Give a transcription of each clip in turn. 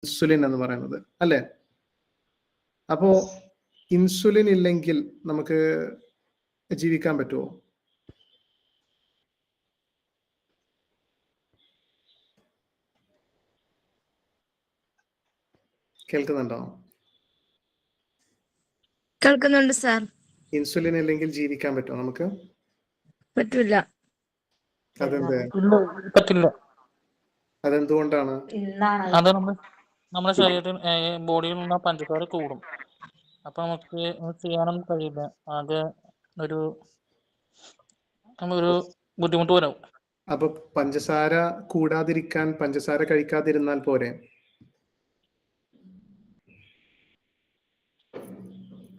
Insulin എന്ന് പറയുന്നത് അല്ലേ? അപ്പോ ഇൻസുലിൻ ഇല്ലെങ്കിൽ നമുക്ക് ജീവിക്കാൻ പറ്റുമോ? കേൾക്കുന്നുണ്ടോ? കേൾക്കുന്നുണ്ട് സാർ. ഇൻസുലിൻ ഇല്ലെങ്കിൽ ജീവിക്കാൻ പറ്റുമോ നമുക്ക്? പറ്റില്ല. അതെന്ത്? പറ്റില്ല. അതെന്തുകൊണ്ടാണ്? അത് നമ്മുടെ ശരീരത്തിൽ ബോഡിയിലുള്ള പഞ്ചസാര കൂടും. അപ്പൊ നമുക്ക് ചെയ്യാനൊന്നും കഴിയില്ല. ആകെ ഒരു ബുദ്ധിമുട്ട് വരും. അപ്പൊ പഞ്ചസാര കൂടാതിരിക്കാൻ പഞ്ചസാര കഴിക്കാതിരുന്നാൽ പോരെ?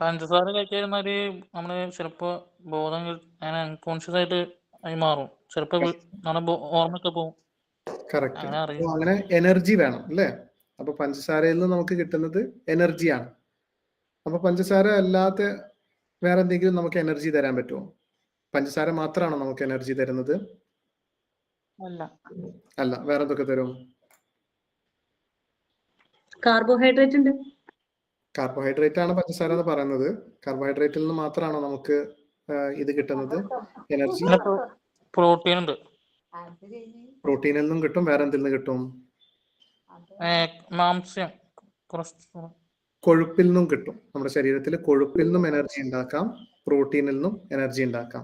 പഞ്ചസാര കഴിക്കാതിരുന്നാല് നമ്മള് ചിലപ്പോ ബോധം അൺകോൺഷ്യസ് ആയിട്ട് ആയി മാറും. ചിലപ്പോ നമ്മുടെ ഓർമ്മയൊക്കെ പോകും. കറക്റ്റ്. അങ്ങനെ എനർജി വേണം അല്ലേ? അപ്പൊ പഞ്ചസാരയിൽ നിന്ന് നമുക്ക് കിട്ടുന്നത് എനർജിയാണ്. അപ്പൊ പഞ്ചസാര അല്ലാത്ത വേറെ എന്തെങ്കിലും നമുക്ക് എനർജി തരാൻ പറ്റുമോ? പഞ്ചസാര മാത്രമാണോ നമുക്ക് എനർജി തരുന്നത്? അല്ല. വേറെ എന്തൊക്കെ തരും? കാർബോഹൈഡ്രേറ്റ് ഉണ്ട്. കാർബോഹൈഡ്രേറ്റ് ആണ് പഞ്ചസാര എന്ന് പറയുന്നത്. കാർബോഹൈഡ്രേറ്റിൽ നിന്ന് മാത്രമാണോ നമുക്ക് ഇത് കിട്ടുന്നത് എനർജി? പ്രോട്ടീൻ ഉണ്ട്. പ്രോട്ടീനിൽ നിന്നും കിട്ടും. വേറെ എന്തിൽ നിന്ന് കിട്ടും? മാംസ്യം, കൊഴുപ്പിൽ നിന്നും കിട്ടും. നമ്മുടെ ശരീരത്തിൽ കൊഴുപ്പിൽ നിന്നും എനർജി ഉണ്ടാക്കാം, പ്രോട്ടീനിൽ നിന്നും എനർജി ഉണ്ടാക്കാം.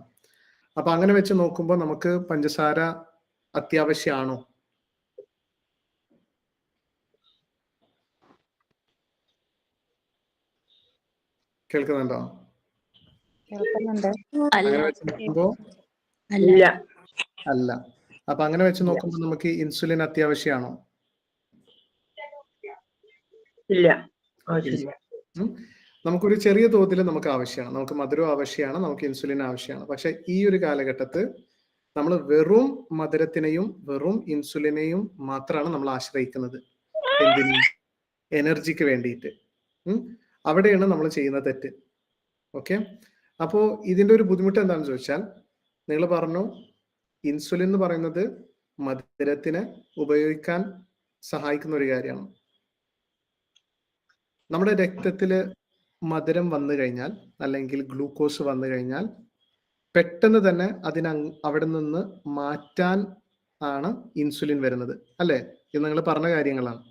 അപ്പൊ അങ്ങനെ വെച്ച് നോക്കുമ്പോൾ നമുക്ക് പഞ്ചസാര അത്യാവശ്യമാണോ? കേൾക്കുന്നുണ്ടോ? അങ്ങനെ വെച്ച് നോക്കുമ്പോ അല്ല. അപ്പൊ അങ്ങനെ വെച്ച് നോക്കുമ്പോൾ നമുക്ക് ഇൻസുലിൻ അത്യാവശ്യമാണോ? ഇല്ല. നമുക്കൊരു ചെറിയ തോതിൽ നമുക്ക് ആവശ്യമാണ്. നമുക്ക് മധുരം ആവശ്യമാണ്, നമുക്ക് ഇൻസുലിൻ ആവശ്യമാണ്. പക്ഷെ ഈ ഒരു കാലഘട്ടത്ത് നമ്മൾ വെറും മധുരത്തിനെയും വെറും ഇൻസുലിനെയും മാത്രമാണ് നമ്മൾ ആശ്രയിക്കുന്നത്. എന്തിന്? എനർജിക്ക് വേണ്ടിയിട്ട്. അവിടെയാണ് നമ്മൾ ചെയ്യുന്ന തെറ്റ്. ഓക്കെ. അപ്പോ ഇതിന്റെ ഒരു ബുദ്ധിമുട്ട് എന്താണെന്ന് ചോദിച്ചാൽ, നിങ്ങൾ പറഞ്ഞു ഇൻസുലിൻ എന്ന് പറയുന്നത് മധുരത്തിനെ ഉപയോഗിക്കാൻ സഹായിക്കുന്ന ഒരു കാര്യമാണ്. നമ്മുടെ രക്തത്തില് മധുരം വന്നു കഴിഞ്ഞാൽ അല്ലെങ്കിൽ ഗ്ലൂക്കോസ് വന്നു കഴിഞ്ഞാൽ പെട്ടെന്ന് തന്നെ അവിടെ നിന്ന് മാറ്റാൻ ആണ് ഇൻസുലിൻ വരുന്നത് അല്ലേ? ഇത് നിങ്ങൾ പറഞ്ഞ കാര്യങ്ങളാണ്.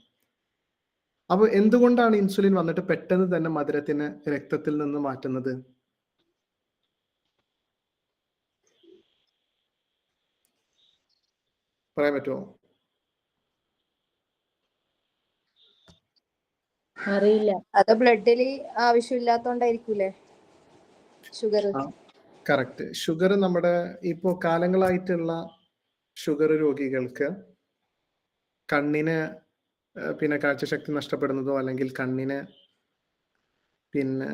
അപ്പൊ എന്തുകൊണ്ടാണ് ഇൻസുലിൻ വന്നിട്ട് പെട്ടെന്ന് തന്നെ മധുരത്തിന് രക്തത്തിൽ നിന്ന് മാറ്റുന്നത്? പറയാൻ പറ്റുമോ? അറിയില്ല. അത് ബ്ലഡിൽ ആവശ്യമില്ലാത്തോണ്ടായിരിക്കൂലേ ഷുഗർ? കറക്റ്റ്. ഷുഗർ നമ്മുടെ ഇപ്പോ കാലങ്ങളായിട്ടുള്ള ഷുഗർ രോഗികൾക്ക് കണ്ണിന് പിന്നെ കാഴ്ചശക്തി നഷ്ടപ്പെടുന്നതോ അല്ലെങ്കിൽ കണ്ണിന് പിന്നെ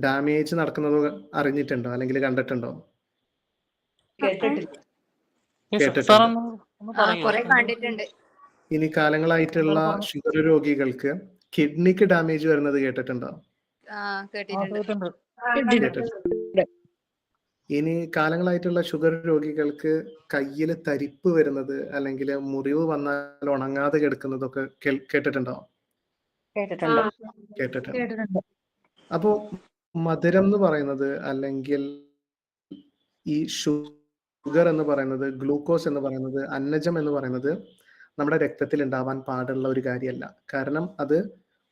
ഡാമേജ് നടക്കുന്നതോ അറിഞ്ഞിട്ടുണ്ടോ അല്ലെങ്കിൽ കണ്ടിട്ടുണ്ടോ? കേട്ടിട്ടില്ല. ഇനി കാലങ്ങളായിട്ടുള്ള ഷുഗർ രോഗികൾക്ക് കിഡ്നിക്ക് ഡാമേജ് വരുന്നത് കേട്ടിട്ടുണ്ടോ? ഇനി കാലങ്ങളായിട്ടുള്ള ഷുഗർ രോഗികൾക്ക് കയ്യിൽ തരിപ്പ് വരുന്നത് അല്ലെങ്കിൽ മുറിവ് വന്നാൽ ഉണങ്ങാതെ കിടക്കുന്നതൊക്കെ കേട്ടിട്ടുണ്ടോ? കേട്ടിട്ടുണ്ട്. അപ്പോ മധുരം എന്ന് പറയുന്നത് അല്ലെങ്കിൽ ഈ ഷുഗർ എന്ന് പറയുന്നത്, ഗ്ലൂക്കോസ് എന്ന് പറയുന്നത്, അന്നജം എന്ന് പറയുന്നത് നമ്മുടെ രക്തത്തിൽ ഉണ്ടാവാൻ പാടുള്ള ഒരു കാര്യമല്ല. കാരണം അത്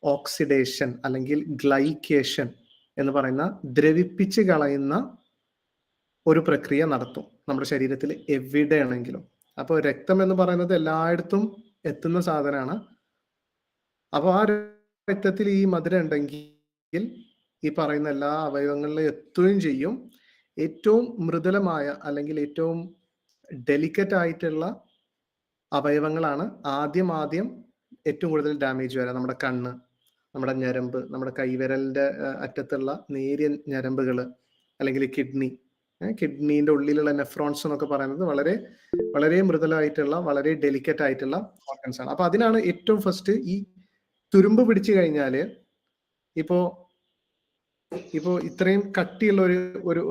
ഓക്സിഡേഷൻ അല്ലെങ്കിൽ ഗ്ലൈക്കേഷൻ എന്ന് പറയുന്ന ദ്രവിപ്പിച്ച് കളയുന്ന ഒരു പ്രക്രിയ നടത്തും നമ്മുടെ ശരീരത്തിൽ എവിടെയാണെങ്കിലും. അപ്പോൾ രക്തം എന്ന് പറയുന്നത് എല്ലായിടത്തും എത്തുന്ന സാധനമാണ്. അപ്പോൾ ആ രക്തത്തിൽ ഈ മധുരം ഉണ്ടെങ്കിൽ ഈ പറയുന്ന എല്ലാ അവയവങ്ങളിലും എത്തുകയും ചെയ്യും. ഏറ്റവും മൃദുലമായ അല്ലെങ്കിൽ ഏറ്റവും ഡെലിക്കറ്റ് ആയിട്ടുള്ള അവയവങ്ങളാണ് ആദ്യം ഏറ്റവും കൂടുതൽ ഡാമേജ് വരാം. നമ്മുടെ കണ്ണ്, നമ്മുടെ ഞരമ്പ്, നമ്മുടെ കൈവിരലിന്റെ അറ്റത്തുള്ള നേരിയ ഞരമ്പുകൾ, അല്ലെങ്കിൽ കിഡ്നീന്റെ ഉള്ളിലുള്ള നെഫ്രോൺസ് എന്നൊക്കെ പറയുന്നത് വളരെ വളരെ മൃദുലമായിട്ടുള്ള വളരെ ഡെലിക്കറ്റ് ആയിട്ടുള്ള ഓർഗൻസ് ആണ്. അപ്പൊ അതിനാണ് ഏറ്റവും ഫസ്റ്റ് ഈ തുരുമ്പ് പിടിച്ചു കഴിഞ്ഞാല് ഇപ്പോ ഇത്രയും കട്ടിയുള്ള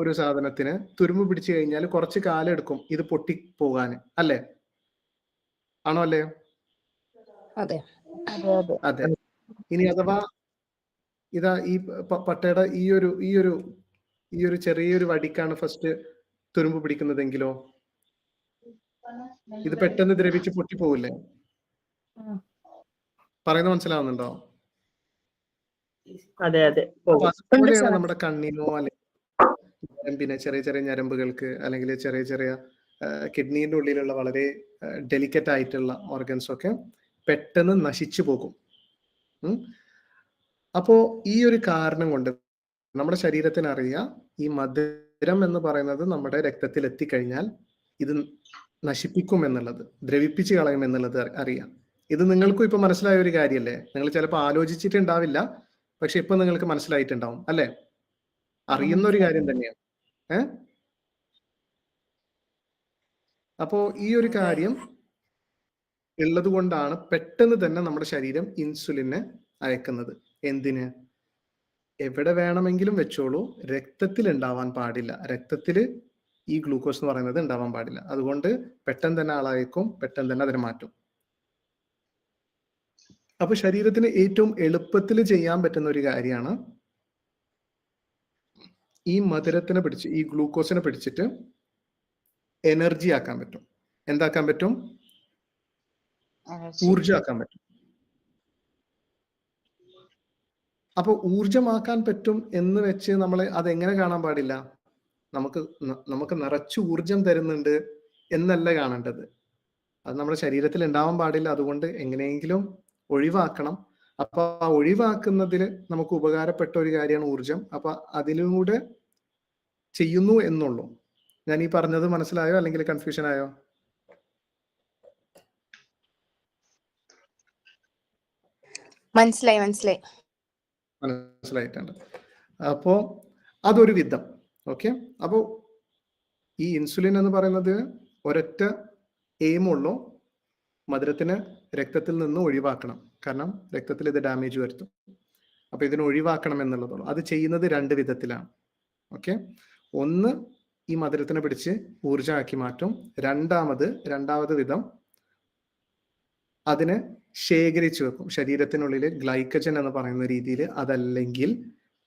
ഒരു സാധനത്തിന് തുരുമ്പ് പിടിച്ചു കഴിഞ്ഞാൽ കുറച്ച് കാലം എടുക്കും ഇത് പൊട്ടി പോകാൻ, അല്ലേ? ആണോ? അല്ലേ? അതെ. അതെ. ഇനി അഥവാ ഇതാ ഈ പട്ടയുടെ ഈ ഒരു ചെറിയൊരു വടിക്കാണ് ഫസ്റ്റ് തുരുമ്പ് പിടിക്കുന്നതെങ്കിലോ ഇത് പെട്ടെന്ന് ദ്രവിച്ച് പൊട്ടിപ്പോവില്ലേ? പറയുന്നത് മനസ്സിലാവുന്നുണ്ടോ? അതെ അതെ അപ്പൊ അതുപോലെയാണ് നമ്മുടെ കണ്ണിനോ അല്ലെങ്കിൽ ഞരമ്പിന് ചെറിയ ചെറിയ ഞരമ്പുകൾക്ക് അല്ലെങ്കിൽ ചെറിയ ചെറിയ കിഡ്നീന്റെ ഉള്ളിലുള്ള വളരെ ഡെലിക്കറ്റ് ആയിട്ടുള്ള ഓർഗൻസ് ഒക്കെ പെട്ടെന്ന് നശിച്ചു പോകും. അപ്പോ ഈ ഒരു കാരണം കൊണ്ട് നമ്മുടെ ശരീരത്തിന് അറിയാം ഈ മധുരം എന്ന് പറയുന്നത് നമ്മുടെ രക്തത്തിൽ എത്തിക്കഴിഞ്ഞാൽ ഇത് നശിപ്പിക്കും എന്നുള്ളത്, ദ്രവിപ്പിച്ച് കളയും എന്നുള്ളത് അറിയാം. ഇത് നിങ്ങൾക്കും ഇപ്പൊ മനസ്സിലായ ഒരു കാര്യമല്ലേ? നിങ്ങൾ ചിലപ്പോൾ ആലോചിച്ചിട്ടുണ്ടാവില്ല, പക്ഷെ ഇപ്പൊ നിങ്ങൾക്ക് മനസ്സിലായിട്ടുണ്ടാവും അല്ലെ? അറിയുന്ന ഒരു കാര്യം തന്നെയാണ്. അപ്പോ ഈ ഒരു കാര്യം ഉള്ളത് കൊണ്ടാണ് പെട്ടെന്ന് തന്നെ നമ്മുടെ ശരീരം ഇൻസുലിനെ അയക്കുന്നത്. എന്തിന്? എവിടെ വേണമെങ്കിലും വെച്ചോളൂ, രക്തത്തിൽ ഉണ്ടാവാൻ പാടില്ല. രക്തത്തിൽ ഈ ഗ്ലൂക്കോസ് എന്ന് പറയുന്നത് ഉണ്ടാവാൻ പാടില്ല. അതുകൊണ്ട് പെട്ടെന്ന് തന്നെ ആളയക്കും, പെട്ടെന്ന് തന്നെ അതിനെ മാറ്റും. അപ്പൊ ശരീരത്തിന് ഏറ്റവും എളുപ്പത്തിൽ ചെയ്യാൻ പറ്റുന്ന ഒരു കാര്യമാണ് ഈ മധുരത്തിനെ പിടിച്ച്, ഈ ഗ്ലൂക്കോസിനെ പിടിച്ചിട്ട് എനർജി ആക്കാൻ പറ്റും. എന്താക്കാൻ പറ്റും? ഊർജമാക്കാൻ പറ്റും. അപ്പൊ ഊർജമാക്കാൻ പറ്റും എന്ന് വെച്ച് നമ്മൾ അതെങ്ങനെ കാണാൻ പാടില്ല? നമുക്ക് നിറച്ച് ഊർജം തരുന്നുണ്ട് എന്നല്ല കാണേണ്ടത്. അത് നമ്മുടെ ശരീരത്തിൽ ഉണ്ടാവാൻ പാടില്ല. അതുകൊണ്ട് എങ്ങനെയെങ്കിലും ഒഴിവാക്കണം. അപ്പൊ ആ ഒഴിവാക്കുന്നതിൽ നമുക്ക് ഉപകാരപ്പെട്ട ഒരു കാര്യമാണ് ഊർജം. അപ്പൊ അതിലൂടെ ചെയ്യുന്നു എന്നുള്ളൂ. ഞാൻ ഈ പറഞ്ഞത് മനസ്സിലായോ അല്ലെങ്കിൽ കൺഫ്യൂഷൻ ആയോ? മനസ്സിലായിട്ടുണ്ട്. അപ്പോ അതൊരു വിധം. ഓക്കെ. അപ്പോ ഈ ഇൻസുലിൻ എന്ന് പറയുന്നത് ഒരൊറ്റ എയിമുള്ളൂ, മധുരത്തിന് രക്തത്തിൽ നിന്ന് ഒഴിവാക്കണം. കാരണം രക്തത്തിൽ ഇത് ഡാമേജ് വരുത്തും. അപ്പൊ ഇതിനെ ഒഴിവാക്കണം എന്നുള്ളതുള്ളൂ. അത് ചെയ്യുന്നത് രണ്ട് വിധത്തിലാണ്. ഓക്കെ. ഒന്ന് ഈ മധുരത്തിനെ പിടിച്ച് ഊർജമാക്കി മാറ്റും. രണ്ടാമത് വിധം അതിനെ ശേഖരിച്ചു വെക്കും ശരീരത്തിനുള്ളിൽ, ഗ്ലൈക്കജൻ എന്ന് പറയുന്ന രീതിയിൽ. അതല്ലെങ്കിൽ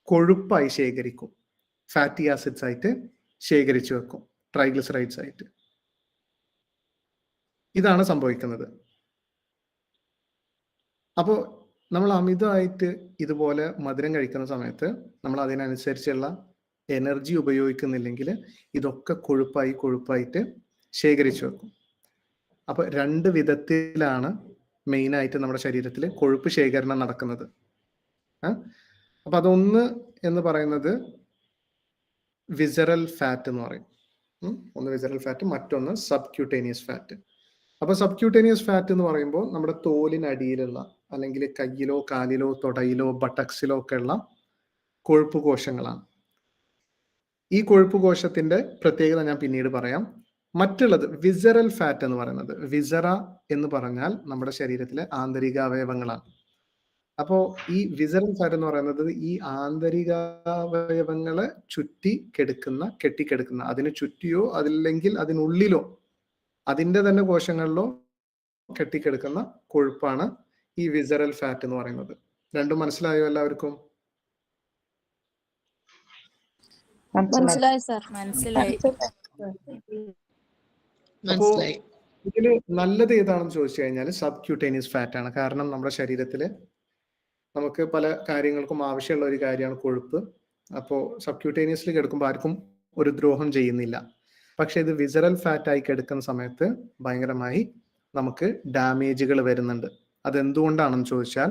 കൊഴുപ്പായി ശേഖരിക്കും, ഫാറ്റി ആസിഡ്സ് ആയിട്ട് ശേഖരിച്ചു വെക്കും, ട്രൈഗ്ലിസറൈഡ്സ് ആയിട്ട്. ഇതാണ് സംഭവിക്കുന്നത്. അപ്പോൾ നമ്മൾ അമിതമായിട്ട് ഇതുപോലെ മധുരം കഴിക്കുന്ന സമയത്ത് നമ്മൾ അതിനനുസരിച്ചുള്ള എനർജി ഉപയോഗിക്കുന്നില്ലെങ്കിൽ ഇതൊക്കെ കൊഴുപ്പായിട്ട് ശേഖരിച്ചു വെക്കും. അപ്പൊ രണ്ട് വിധത്തിലാണ് മെയിനായിട്ട് നമ്മുടെ ശരീരത്തിൽ കൊഴുപ്പ് ശേഖരണം നടക്കുന്നത്. അപ്പൊ അതൊന്ന് എന്ന് പറയുന്നത് വിസറൽ ഫാറ്റ് എന്ന് പറയും. ഒന്ന് വിസറൽ ഫാറ്റ്, മറ്റൊന്ന് സബ്ക്യൂട്ടേനിയസ് ഫാറ്റ്. അപ്പൊ സബ്ക്യൂട്ടേനിയസ് ഫാറ്റ് എന്ന് പറയുമ്പോൾ നമ്മുടെ തോലിനടിയിലുള്ള അല്ലെങ്കിൽ കയ്യിലോ കാലിലോ തൊടയിലോ ബട്ടക്സിലോ ഒക്കെ ഉള്ള കൊഴുപ്പ് കോശങ്ങളാണ്. ഈ കൊഴുപ്പ് കോശത്തിന്റെ പ്രത്യേകത ഞാൻ പിന്നീട് പറയാം. മറ്റുള്ളത് വിസറൽ ഫാറ്റ് എന്ന് പറയുന്നത്, വിസറ എന്ന് പറഞ്ഞാൽ നമ്മുടെ ശരീരത്തിലെ ആന്തരിക അവയവങ്ങളാണ്. അപ്പോ ഈ വിസറൽ ഫാറ്റ് എന്ന് പറയുന്നത് ഈ ആന്തരികാവയവങ്ങളെ കെട്ടിക്കെടുക്കുന്ന, അതിന് ചുറ്റിയോ അതില്ലെങ്കിൽ അതിനുള്ളിലോ അതിന്റെ തന്നെ കോശങ്ങളിലോ കെട്ടിക്കെടുക്കുന്ന കൊഴുപ്പാണ് ഈ വിസറൽ ഫാറ്റ് എന്ന് പറയുന്നത്. രണ്ടും മനസ്സിലായോ എല്ലാവർക്കും? മനസ്സിലായി സർ. അപ്പോ ഇതില് നല്ലത് ഏതാണെന്ന് ചോദിച്ചു കഴിഞ്ഞാൽ സബ്ക്യൂട്ടേനിയസ് ഫാറ്റ് ആണ്. കാരണം നമ്മുടെ ശരീരത്തില് നമുക്ക് പല കാര്യങ്ങൾക്കും ആവശ്യമുള്ള ഒരു കാര്യമാണ് കൊഴുപ്പ്. അപ്പോൾ സബ്ക്യൂട്ടേനിയസ്ലി കിടക്കുമ്പോൾ ആർക്കും ഒരു ദ്രോഹം ചെയ്യുന്നില്ല. പക്ഷെ ഇത് വിസറൽ ഫാറ്റ് ആയി കിടക്കുന്ന സമയത്ത് ഭയങ്കരമായി നമുക്ക് ഡാമേജുകൾ വരുന്നുണ്ട്. അതെന്തുകൊണ്ടാണെന്ന് ചോദിച്ചാൽ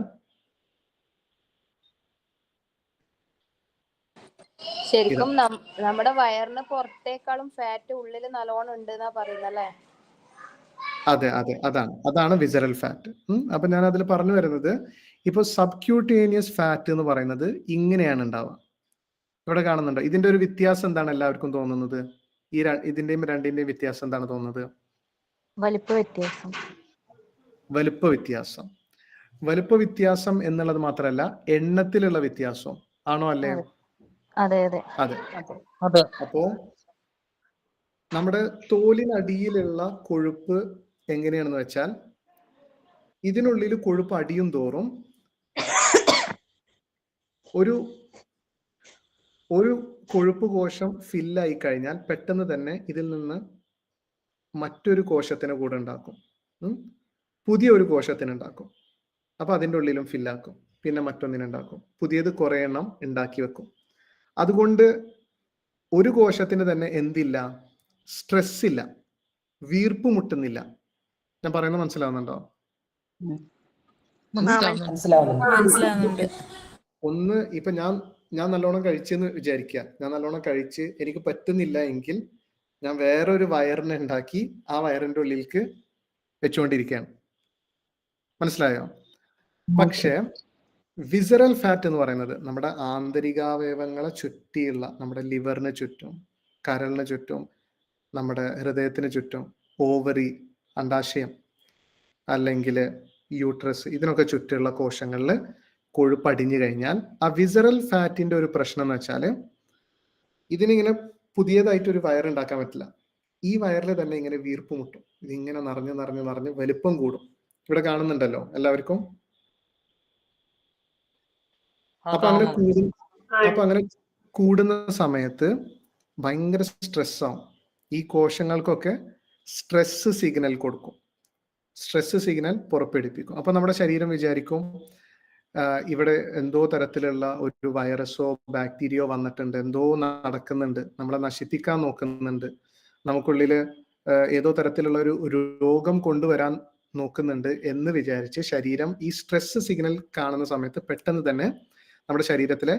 ശരിക്കും നമ്മുടെ വയറിന് പുറത്തേക്കാളും ഫാറ്റ് ഉള്ളിൽ നല്ലോണം ഉണ്ട് എന്നാ പറയുന്നല്ലേ? അതെ, അതാണ് വിസറൽ ഫാറ്റ്. അപ്പൊ ഞാൻ അതിൽ പറഞ്ഞു വരുന്നത്, ഇപ്പൊ സബ്ക്യൂട്ടേനിയസ് ഫാറ്റ് എന്ന് പറയുന്നത് ഇങ്ങനെയാണ് ഉണ്ടാവുക. ഇവിടെ കാണുന്നുണ്ടോ? ഇതിന്റെ ഒരു വ്യത്യാസം എന്താണ് എല്ലാവർക്കും തോന്നുന്നത്? ഇതിന്റെയും രണ്ടിന്റെയും വ്യത്യാസം എന്താണ് തോന്നുന്നത്? വലുപ്പ വ്യത്യാസം എന്നുള്ളത് മാത്രമല്ല, എണ്ണത്തിലുള്ള വ്യത്യാസം ആണോ അല്ലേ? അതെ. അപ്പോ നമ്മുടെ തോലിനടിയിലുള്ള കൊഴുപ്പ് എങ്ങനെയാണെന്ന് വെച്ചാൽ ഇതിനുള്ളിൽ കൊഴുപ്പ് അടിയും തോറും ഒരു കൊഴുപ്പ് കോശം ഫില്ലായി കഴിഞ്ഞാൽ പെട്ടെന്ന് തന്നെ ഇതിൽ നിന്ന് മറ്റൊരു കോശത്തിന് കൂടെ ഉണ്ടാക്കും. പുതിയ ഒരു കോശത്തിന് ഉണ്ടാക്കും. അപ്പൊ അതിൻ്റെ ഉള്ളിലും ഫില്ലാക്കും. പിന്നെ മറ്റൊന്നിനുണ്ടാക്കും. പുതിയത് കുറെ എണ്ണം ഉണ്ടാക്കി വെക്കും. അതുകൊണ്ട് ഒരു കോശത്തിന് തന്നെ എന്തില്ല? സ്ട്രെസ് ഇല്ല, വീർപ്പ് മുട്ടുന്നില്ല. ഞാൻ പറയുന്നത് മനസ്സിലാവുന്നുണ്ടോ? മനസ്സിലാവുന്നുണ്ട്. ഒന്ന് ഇപ്പൊ ഞാൻ നല്ലോണം കഴിച്ചെന്ന് വിചാരിക്കുക. ഞാൻ നല്ലോണം കഴിച്ച് എനിക്ക് പറ്റുന്നില്ല എങ്കിൽ ഞാൻ വേറൊരു വയറിനെ ഉണ്ടാക്കി ആ വയറിന്റെ ഉള്ളിലേക്ക് വെച്ചുകൊണ്ടിരിക്കുകയാണ്. മനസ്സിലായോ? പക്ഷേ വിസറൽ ഫാറ്റ് എന്ന് പറയുന്നത് നമ്മുടെ ആന്തരികാവയവങ്ങളെ ചുറ്റിയുള്ള, നമ്മുടെ ലിവറിന് ചുറ്റും, കരളിന് ചുറ്റും, നമ്മുടെ ഹൃദയത്തിന് ചുറ്റും, ഓവറി, അണ്ടാശയം അല്ലെങ്കിൽ യൂട്രസ്, ഇതിനൊക്കെ ചുറ്റുള്ള കോശങ്ങളിൽ കൊഴുപ്പ് അടിഞ്ഞു കഴിഞ്ഞാൽ ആ വിസറൽ ഫാറ്റിന്റെ ഒരു പ്രശ്നം എന്ന് വെച്ചാൽ ഇതിനിങ്ങനെ പുതിയതായിട്ട് ഒരു വയർ ഉണ്ടാക്കാൻ പറ്റില്ല. ഈ വയറിൽ തന്നെ ഇങ്ങനെ വീർപ്പ് മുട്ടും. ഇതിങ്ങനെ നിറഞ്ഞ് നിറഞ്ഞ് നിറഞ്ഞ് വലിപ്പം കൂടും. ഇവിടെ കാണുന്നുണ്ടല്ലോ എല്ലാവർക്കും. അപ്പൊ അങ്ങനെ കൂടുന്ന സമയത്ത് ഭയങ്കര സ്ട്രെസ് ആവും. ഈ കോശങ്ങൾക്കൊക്കെ സ്ട്രെസ് സിഗ്നൽ കൊടുക്കും. സ്ട്രെസ് സിഗ്നൽ പുറപ്പെടുപ്പിക്കും. അപ്പൊ നമ്മുടെ ശരീരം വിചാരിക്കും ഇവിടെ എന്തോ തരത്തിലുള്ള ഒരു വൈറസോ ബാക്ടീരിയോ വന്നിട്ടുണ്ട്, എന്തോ നടക്കുന്നുണ്ട്, നമ്മളെ നശിപ്പിക്കാൻ നോക്കുന്നുണ്ട്, നമുക്കുള്ളില് ഏതോ തരത്തിലുള്ള ഒരു രോഗം കൊണ്ടുവരാൻ നോക്കുന്നുണ്ട് എന്ന് വിചാരിച്ച് ശരീരം ഈ സ്ട്രെസ് സിഗ്നൽ കാണുന്ന സമയത്ത് പെട്ടെന്ന് തന്നെ നമ്മുടെ ശരീരത്തിലെ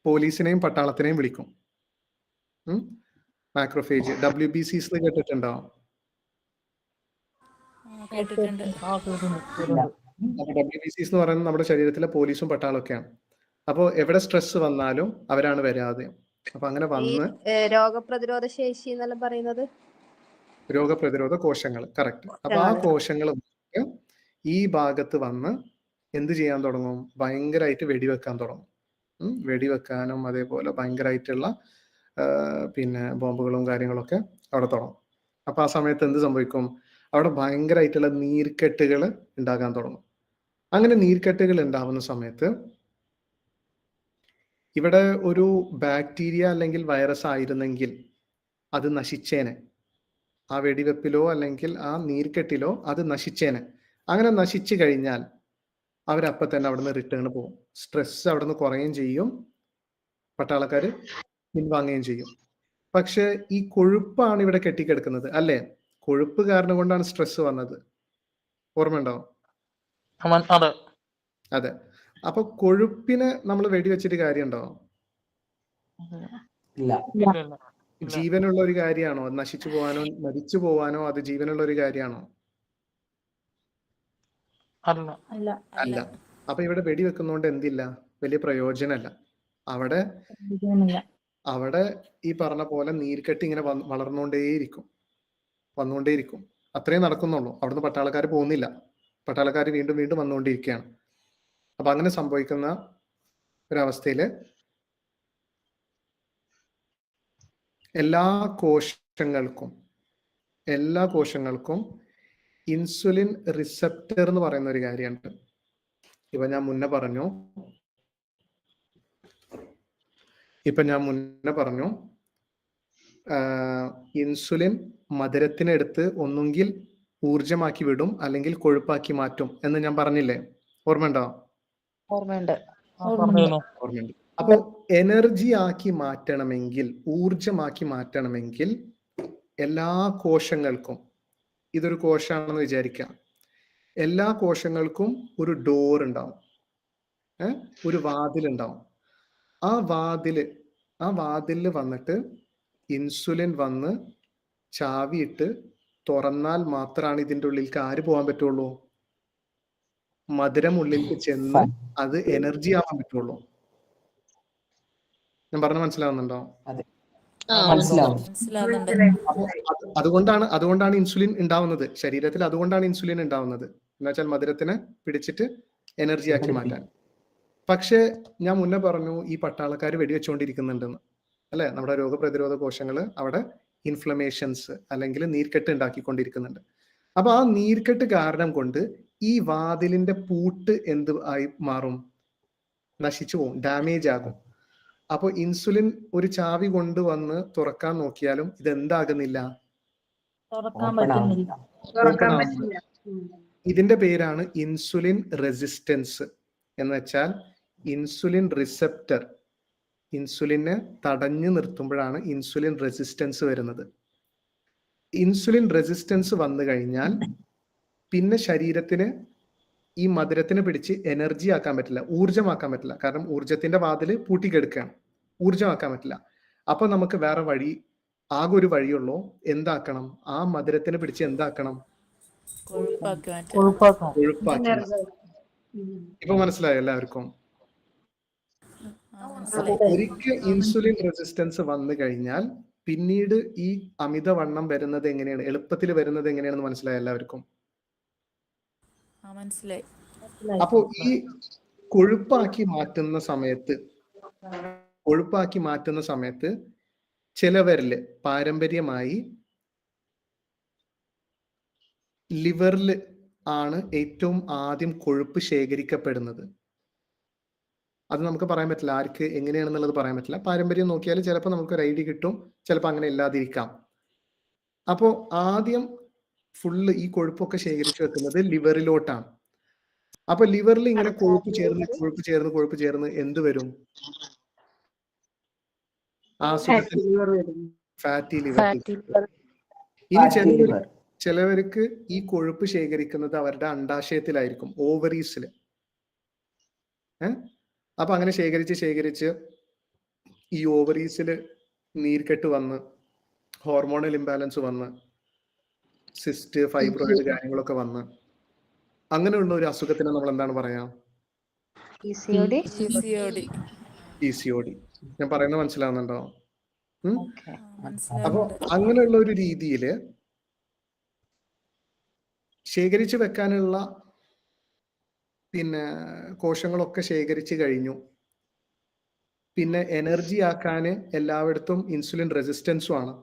പോലീസിനെയും പട്ടാളത്തിനെയും വിളിക്കും. മാക്രോഫേജ്, WBCs കേട്ടിട്ടുണ്ടോ? WBCs എന്ന് പറയുന്നത് നമ്മുടെ ശരീരത്തിലെ പോലീസും പട്ടാളമൊക്കെയാണ്. അപ്പോൾ എവിടെ സ്ട്രെസ് വന്നാലും അവരാണ് വരാതെ. അപ്പൊ അങ്ങനെ വന്ന് രോഗപ്രതിരോധ ശേഷി എന്നെല്ലാം പറയുന്നത് രോഗപ്രതിരോധ കോശങ്ങൾ, കറക്റ്റ്. അപ്പൊ ആ കോശങ്ങൾ ഈ ഭാഗത്ത് വന്ന് എന്ത് ചെയ്യാൻ തുടങ്ങും? ഭയങ്കരമായിട്ട് വെടിവെക്കാൻ തുടങ്ങും. വെടിവെക്കാനും അതേപോലെ ഭയങ്കരമായിട്ടുള്ള പിന്നെ ബോംബുകളും കാര്യങ്ങളൊക്കെ അവിടെ തുടങ്ങും. അപ്പൊ ആ സമയത്ത് എന്ത് സംഭവിക്കും? അവിടെ ഭയങ്കരമായിട്ടുള്ള നീർക്കെട്ടുകൾ ഉണ്ടാകാൻ തുടങ്ങും. അങ്ങനെ നീർക്കെട്ടുകൾ ഉണ്ടാവുന്ന സമയത്ത് ഇവിടെ ഒരു ബാക്ടീരിയ അല്ലെങ്കിൽ വൈറസ് ആയിരുന്നെങ്കിൽ അത് നശിച്ചേനെ. ആ വെടിവെപ്പിലോ അല്ലെങ്കിൽ ആ നീർക്കെട്ടിലോ അത് നശിച്ചേനെ. അങ്ങനെ നശിച്ചു കഴിഞ്ഞാൽ അവരപ്പം തന്നെ അവിടുന്ന് റിട്ടേൺ പോകും. സ്ട്രെസ് അവിടുന്ന് കുറയുകയും ചെയ്യും, പട്ടാളക്കാർ പിൻവാങ്ങുകയും ചെയ്യും. പക്ഷെ ഈ കൊഴുപ്പാണ് ഇവിടെ കെട്ടിക്കിടക്കുന്നത്, അല്ലേ? കൊഴുപ്പ് കാരണം കൊണ്ടാണ് സ്ട്രെസ് വന്നത്. ഓർമ്മയുണ്ടോ? അതെ. അപ്പൊ കൊഴുപ്പിനെ നമ്മൾ വെടിവെച്ചിട്ട് കാര്യമുണ്ടോ? ജീവനുള്ള ഒരു കാര്യമാണോ? നശിച്ചു പോവാനോ മരിച്ചു പോവാനോ അത് ജീവനുള്ള ഒരു കാര്യമാണോ? അല്ല. അപ്പൊ ഇവിടെ വെടിവെക്കുന്നോണ്ട് എന്തില്ല? വലിയ പ്രയോജനമല്ല. അവിടെ ഈ പറഞ്ഞ പോലെ നീർക്കെട്ട് ഇങ്ങനെ വന്നുകൊണ്ടേയിരിക്കും. അത്രയും നടക്കുന്നുള്ളൂ. അവിടുന്ന് പട്ടാളക്കാർ പോകുന്നില്ല. പട്ടാളക്കാർ വീണ്ടും വീണ്ടും വന്നുകൊണ്ടിരിക്കുകയാണ്. അപ്പൊ അങ്ങനെ സംഭവിക്കുന്ന ഒരവസ്ഥയില് എല്ലാ കോശങ്ങൾക്കും ഇൻസുലിൻ റിസപ്റ്റർ എന്ന് പറയുന്ന ഒരു കാര്യമുണ്ട്. ഇപ്പൊ ഞാൻ മുന്നേ പറഞ്ഞു ഇൻസുലിൻ മധുരത്തിനെടുത്ത് ഒന്നുകിൽ ഊർജമാക്കി വിടും അല്ലെങ്കിൽ കൊഴുപ്പാക്കി മാറ്റും എന്ന് ഞാൻ പറഞ്ഞില്ലേ? ഓർമ്മയുണ്ടോ? ഓർമ്മയുണ്ട്. അപ്പൊ എനർജി ആക്കി മാറ്റണമെങ്കിൽ, ഊർജമാക്കി മാറ്റണമെങ്കിൽ എല്ലാ കോശങ്ങൾക്കും, ഇതൊരു കോശമാണെന്ന് വിചാരിക്കാം, എല്ലാ കോശങ്ങൾക്കും ഒരു ഡോർ ഉണ്ടാവും, ഒരു വാതിലുണ്ടാവും. ആ വാതിലിൽ വന്നിട്ട് ഇൻസുലിൻ വന്ന് ചാവിയിട്ട് തുറന്നാൽ മാത്രമാണ് ഇതിൻ്റെ ഉള്ളിലേക്ക് ആര് പോകാൻ പറ്റുള്ളൂ? മധുരം ഉള്ളിലേക്ക് ചെന്ന് അത് എനർജി ആവാൻ പറ്റുള്ളൂ. ഞാൻ പറഞ്ഞ മനസ്സിലാവുന്നുണ്ടോ? അതുകൊണ്ടാണ് ഇൻസുലിൻ ഉണ്ടാവുന്നത് ശരീരത്തിൽ. അതുകൊണ്ടാണ് ഇൻസുലിൻ ഉണ്ടാവുന്നത് എന്ന് വെച്ചാൽ മധുരത്തിനെ പിടിച്ചിട്ട് എനർജി ആക്കി മാറ്റാൻ. പക്ഷെ ഞാൻ മുന്നേ പറഞ്ഞു ഈ പട്ടാളക്കാർ വെടിവെച്ചുകൊണ്ടിരിക്കുന്നുണ്ടെന്ന്, അല്ലെ? നമ്മുടെ രോഗപ്രതിരോധ കോശങ്ങൾ അവിടെ ഇൻഫ്ലമേഷൻസ് അല്ലെങ്കിൽ നീർക്കെട്ട് ഉണ്ടാക്കിക്കൊണ്ടിരിക്കുന്നുണ്ട്. അപ്പൊ ആ നീർക്കെട്ട് കാരണം കൊണ്ട് ഈ വാതിലിന്റെ പൂട്ട് എന്ത് ആയി മാറും? നശിച്ചു പോകും, ഡാമേജ് ആകും. അപ്പൊ ഇൻസുലിൻ ഒരു ചാവി കൊണ്ടുവന്ന് തുറക്കാൻ നോക്കിയാലും ഇത് എന്താകുന്നില്ല, തുറക്കാൻ പറ്റുന്നില്ല. തുറക്കാൻ പറ്റില്ല. ഇതിന്റെ പേരാണ് ഇൻസുലിൻ റെസിസ്റ്റൻസ്. എന്ന് വെച്ചാൽ ഇൻസുലിൻ റിസപ്റ്റർ, ഇൻസുലിനെ തടഞ്ഞു നിർത്തുമ്പോഴാണ് ഇൻസുലിൻ റെസിസ്റ്റൻസ് വരുന്നത്. ഇൻസുലിൻ റെസിസ്റ്റൻസ് വന്നു കഴിഞ്ഞാൽ പിന്നെ ശരീരത്തിന് ഈ മധുരത്തിന് പിടിച്ച് എനർജി ആക്കാൻ പറ്റില്ല, ഊർജ്ജമാക്കാൻ പറ്റില്ല. കാരണം ഊർജ്ജത്തിന്റെ വാതില് പൂട്ടിക്കെടുക്കുകയാണ്, ഊർജ്ജമാക്കാൻ പറ്റില്ല. അപ്പൊ നമുക്ക് വേറെ വഴി, ആകെ ഒരു വഴിയുള്ളൂ, എന്താക്കണം? ആ മധുരത്തിന് പിടിച്ച് എന്താക്കണം? കൊഴുപ്പാക്കണം. കൊഴുപ്പാക്കി. ഇപ്പൊ മനസ്സിലായോ എല്ലാവർക്കും? അപ്പൊ ഒരിക്കൽ ഇൻസുലിൻ റെസിസ്റ്റൻസ് വന്നു കഴിഞ്ഞാൽ പിന്നീട് ഈ അമിതവണ്ണം വരുന്നത് എങ്ങനെയാണ്, എളുപ്പത്തിൽ വരുന്നത് എങ്ങനെയാണെന്ന് മനസ്സിലായോ എല്ലാവർക്കും? മനസ്സിലായി. അപ്പൊ ഈ കൊഴുപ്പാക്കി മാറ്റുന്ന സമയത്ത് ചിലവരില് പാരമ്പര്യമായി ലിവറിൽ ആണ് ഏറ്റവും ആദ്യം കൊഴുപ്പ് ശേഖരിക്കപ്പെടുന്നത്. അത് നമുക്ക് പറയാൻ പറ്റില്ല, ആർക്ക് എങ്ങനെയാണെന്നുള്ളത് പറയാൻ പറ്റില്ല. പാരമ്പര്യം നോക്കിയാൽ ചിലപ്പോൾ നമുക്ക് ഒരു ഐഡിയ കിട്ടും, ചിലപ്പോൾ അങ്ങനെ ഇല്ലാതിരിക്കാം. അപ്പോ ആദ്യം ഫുള്ള് ഈ കൊഴുപ്പൊക്കെ ശേഖരിച്ചു വെക്കുന്നത് ലിവറിലോട്ടാണ്. അപ്പൊ ലിവറിൽ ഇങ്ങനെ കൊഴുപ്പ് ചേർന്ന് എന്ത് വരും? Fatty liver. ഇനി ചിലവർക്ക് ഈ കൊഴുപ്പ് ശേഖരിക്കുന്നത് അവരുടെ അണ്ടാശയത്തിലായിരിക്കും, ഓവറീസിൽ. അപ്പൊ അങ്ങനെ ശേഖരിച്ച് ഈ ഓവറീസിൽ നീർക്കെട്ട് വന്ന് ഹോർമോണൽ ഇംബാലൻസ് വന്ന് സിസ്റ്റ്, ഫൈബ്രോയിഡ് കാര്യങ്ങളൊക്കെ വന്ന് അങ്ങനെയുള്ള ഒരു അസുഖത്തിന് നമ്മൾ എന്താണ് പറയാ? PCOD. ഞാൻ പറയുന്നത് മനസ്സിലാവുന്നുണ്ടോ? അപ്പൊ അങ്ങനെയുള്ള ഒരു രീതിയിൽ ശേഖരിച്ചു വെക്കാനുള്ള പിന്നെ കോശങ്ങളൊക്കെ ശേഖരിച്ചു കഴിഞ്ഞു. പിന്നെ എനർജി ആക്കാന് എല്ലായിടത്തും ഇൻസുലിൻ റെസിസ്റ്റൻസും ആണ്.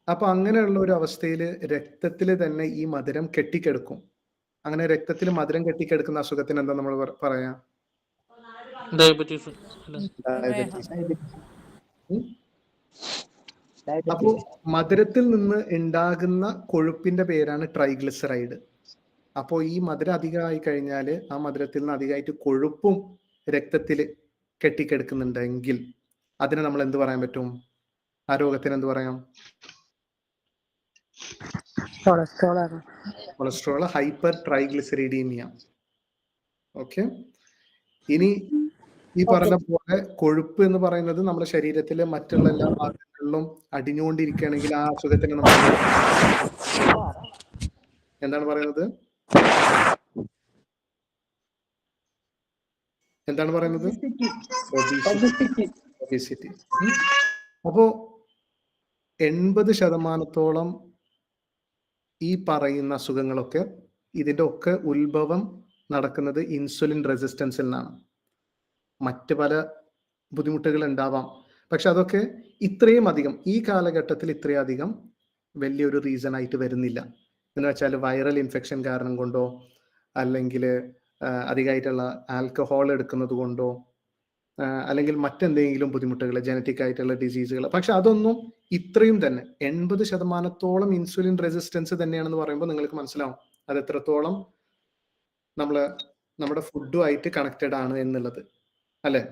അപ്പൊ അങ്ങനെയുള്ള ഒരു അവസ്ഥയിൽ രക്തത്തിൽ തന്നെ ഈ മധുരം കെട്ടിക്കെടുക്കും. അങ്ങനെ രക്തത്തിൽ മധുരം കെട്ടിക്കെടുക്കുന്ന അസുഖത്തിന് എന്താ നമ്മൾ പറയാ? ഡയബറ്റീസ്. അപ്പോ മധുരത്തിൽ നിന്ന് ഉണ്ടാകുന്ന കൊഴുപ്പിന്റെ പേരാണ് ട്രൈഗ്ലിസറൈഡ്. അപ്പോൾ ഈ മധുരം അധികമായി കഴിഞ്ഞാൽ ആ മധുരത്തിൽ നിന്ന് അധികമായിട്ട് കൊഴുപ്പും രക്തത്തിൽ കെട്ടിക്കെടുക്കുന്നുണ്ടെങ്കിൽ അതിനെ നമ്മൾ എന്ത് പറയാൻ പറ്റും? ആ രോഗത്തിന് എന്ത് പറയാം? Cholesterol, hypertriglyceridaemia. ഓക്കെ. ഇനി ഈ പറഞ്ഞ പോലെ കൊഴുപ്പ് എന്ന് പറയുന്നത് നമ്മുടെ ശരീരത്തിലെ മറ്റുള്ള എല്ലാ ഭാഗങ്ങളിലും അടിഞ്ഞുകൊണ്ടിരിക്കുകയാണെങ്കിൽ ആ അസുഖത്തിന് നമ്മൾ എന്താണ് പറയുന്നത്? ഒബിസിറ്റി. അപ്പോ 80% ഈ പറയുന്ന അസുഖങ്ങളൊക്കെ ഇതിന്റെ ഒക്കെ ഉത്ഭവം നടക്കുന്നത് ഇൻസുലിൻ റെസിസ്റ്റൻസിൽ നിന്നാണ്. മറ്റ് പല ബുദ്ധിമുട്ടുകൾ ഉണ്ടാവാം, പക്ഷെ അതൊക്കെ ഇത്രയും അധികം ഈ കാലഘട്ടത്തിൽ ഇത്രയധികം വലിയൊരു റീസൺ ആയിട്ട് വരുന്നില്ല. എന്ന് വെച്ചാൽ വൈറൽ ഇൻഫെക്ഷൻ കാരണം കൊണ്ടോ അല്ലെങ്കിൽ അധികമായിട്ടുള്ള ആൽക്കഹോൾ എടുക്കുന്നത് കൊണ്ടോ അല്ലെങ്കിൽ മറ്റെന്തെങ്കിലും ബുദ്ധിമുട്ടുകൾ, ജനറ്റിക് ആയിട്ടുള്ള ഡിസീസുകൾ. പക്ഷെ അതൊന്നും ഇത്രയും തന്നെ 80% ഇൻസുലിൻ റെസിസ്റ്റൻസ് തന്നെയാണെന്ന് പറയുമ്പോൾ നിങ്ങൾക്ക് മനസ്സിലാവും അത് എത്രത്തോളം നമ്മുടെ ഫുഡുമായിട്ട് കണക്റ്റഡ് ആണ് എന്നുള്ളത്, അല്ലെ?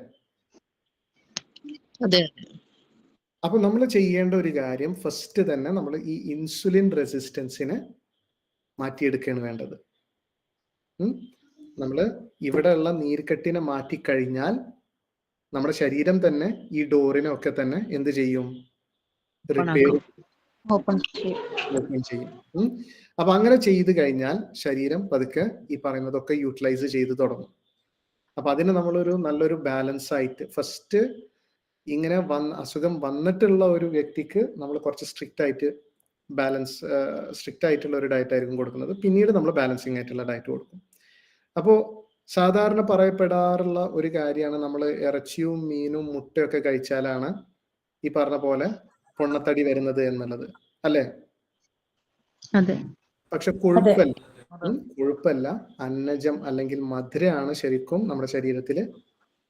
അതെ. അപ്പൊ നമ്മൾ ചെയ്യേണ്ട ഒരു കാര്യം ഫസ്റ്റ് തന്നെ നമ്മൾ ഈ ഇൻസുലിൻ റെസിസ്റ്റൻസിനെ മാറ്റിയെടുക്കുകയാണ് വേണ്ടത്. നമ്മൾ ഇവിടെയുള്ള നീർക്കെട്ടിനെ മാറ്റിക്കഴിഞ്ഞാൽ നമ്മുടെ ശരീരം തന്നെ ഈ ഡോറിനെ ഒക്കെ തന്നെ എന്ത് ചെയ്യും? റിപ്പയർ ഓപ്പൺ ചെയ്യും. അപ്പൊ അങ്ങനെ ചെയ്തു കഴിഞ്ഞാൽ ശരീരം പതുക്കെ ഈ പറയുന്നതൊക്കെ യൂട്ടിലൈസ് ചെയ്ത് തുടങ്ങും. അപ്പൊ അതിന് നമ്മളൊരു നല്ലൊരു ബാലൻസ് ആയിട്ട് ഫസ്റ്റ് ഇങ്ങനെ അസുഖം വന്നിട്ടുള്ള ഒരു വ്യക്തിക്ക് നമ്മൾ കുറച്ച് സ്ട്രിക്റ്റ് ആയിട്ടുള്ള ഒരു ഡയറ്റ് ആയിരിക്കും കൊടുക്കുന്നത്. പിന്നീട് നമ്മൾ ബാലൻസിങ് ആയിട്ടുള്ള ഡയറ്റ് കൊടുക്കും. അപ്പോൾ സാധാരണ പറയപ്പെടാറുള്ള ഒരു കാര്യമാണ് നമ്മൾ ഇറച്ചിയും മീനും മുട്ടയൊക്കെ കഴിച്ചാലാണ് ഈ പറഞ്ഞ പോലെ പൊണ്ണത്തടി വരുന്നത് എന്നുള്ളത്, അല്ലേ? അതെ. പക്ഷെ കൊഴുപ്പല്ല, കൊഴുപ്പല്ല, അന്നജം അല്ലെങ്കിൽ മധുരമാണ് ശരിക്കും നമ്മുടെ ശരീരത്തിൽ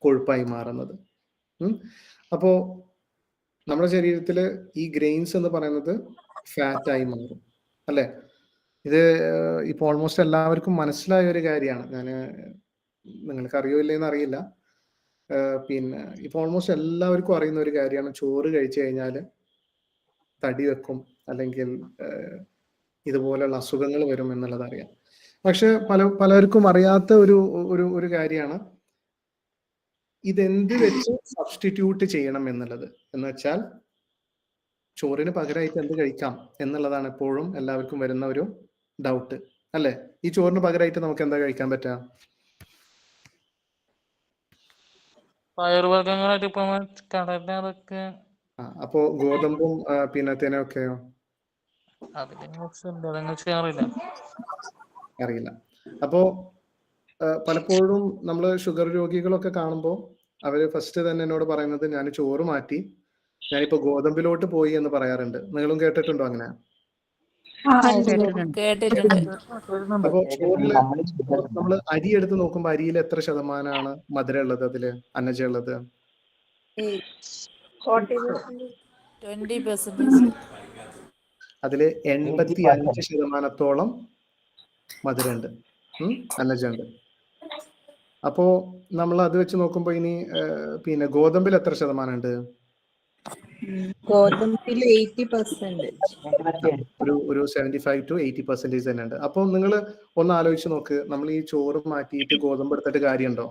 കൊഴുപ്പായി മാറുന്നത്. അപ്പോ നമ്മുടെ ശരീരത്തിൽ ഈ ഗ്രെയിൻസ് എന്ന് പറയുന്നത് ഫാറ്റായി മാറും അല്ലെ. ഇത് ഇപ്പൊ ഓൾമോസ്റ്റ് എല്ലാവർക്കും മനസ്സിലായ ഒരു കാര്യമാണ്. നിങ്ങൾക്ക് അറിയോ ഇല്ലെന്ന് അറിയില്ല. പിന്നെ ഇപ്പൊ ഓൾമോസ്റ്റ് എല്ലാവർക്കും അറിയുന്ന ഒരു കാര്യമാണ്, ചോറ് കഴിച്ചു കഴിഞ്ഞാൽ തടി വെക്കും അല്ലെങ്കിൽ ഇതുപോലെയുള്ള അസുഖങ്ങൾ വരും എന്നുള്ളത് അറിയാം. പക്ഷെ പലർക്കും അറിയാത്ത ഒരു കാര്യമാണ് ഇതെന്ത് വെച്ച് സബ്സ്റ്റിറ്റ്യൂട്ട് ചെയ്യണം എന്നുള്ളത്. എന്ന് വെച്ചാൽ ചോറിന് പകരമായിട്ട് എന്ത് കഴിക്കാം എന്നുള്ളതാണ് എപ്പോഴും എല്ലാവർക്കും വരുന്ന ഒരു ഡൗട്ട് അല്ലെ. ഈ ചോറിന് പകരമായിട്ട് നമുക്ക് എന്താ കഴിക്കാൻ പറ്റുക? പയറുവർഗ്ഗങ്ങളായിട്ട് ഇപ്പൊ കടല അതൊക്കെ. അപ്പോ ഗോതമ്പും പിന്നെ തേനൊക്കെയോ? അതിനെ കുറിച്ച് അറിയില്ല. അപ്പോ പലപ്പോഴും നമ്മൾ ഷുഗർ രോഗികളൊക്കെ കാണുമ്പോൾ അവര് ഫസ്റ്റ് തന്നെ എന്നോട് പറയുന്നത് ഞാൻ ചോറ് മാറ്റി ഞാനിപ്പോ ഗോതമ്പിലോട്ട് പോയി എന്ന് പറയാറുണ്ട്. നിങ്ങളും കേട്ടിട്ടുണ്ടോ അങ്ങനെ? അപ്പൊ ചോറില് നമ്മള് അരി എടുത്ത് നോക്കുമ്പോ അരിയിൽ എത്ര ശതമാനമാണ് മധുരം ഉള്ളത്, അതില് അന്നജം ഉള്ളത്? 20%. അതില് 85% മധുരമുണ്ട്, അന്നജമുണ്ട്. അപ്പോ നമ്മൾ അത് വെച്ച് നോക്കുമ്പോ ഇനി പിന്നെ ഗോതമ്പിൽ എത്ര ശതമാനം ഉണ്ട്? ഗോതമ്പിൽ 80%. ഒരു 75 to 80% തന്നെ ഉണ്ട്. അപ്പൊ നിങ്ങൾ ഒന്ന് ആലോചിച്ച് നോക്ക്, നമ്മൾ ഈ ചോറ് മാറ്റിയിട്ട് ഗോതമ്പ് എടുത്തിട്ട് കാര്യമുണ്ടോ?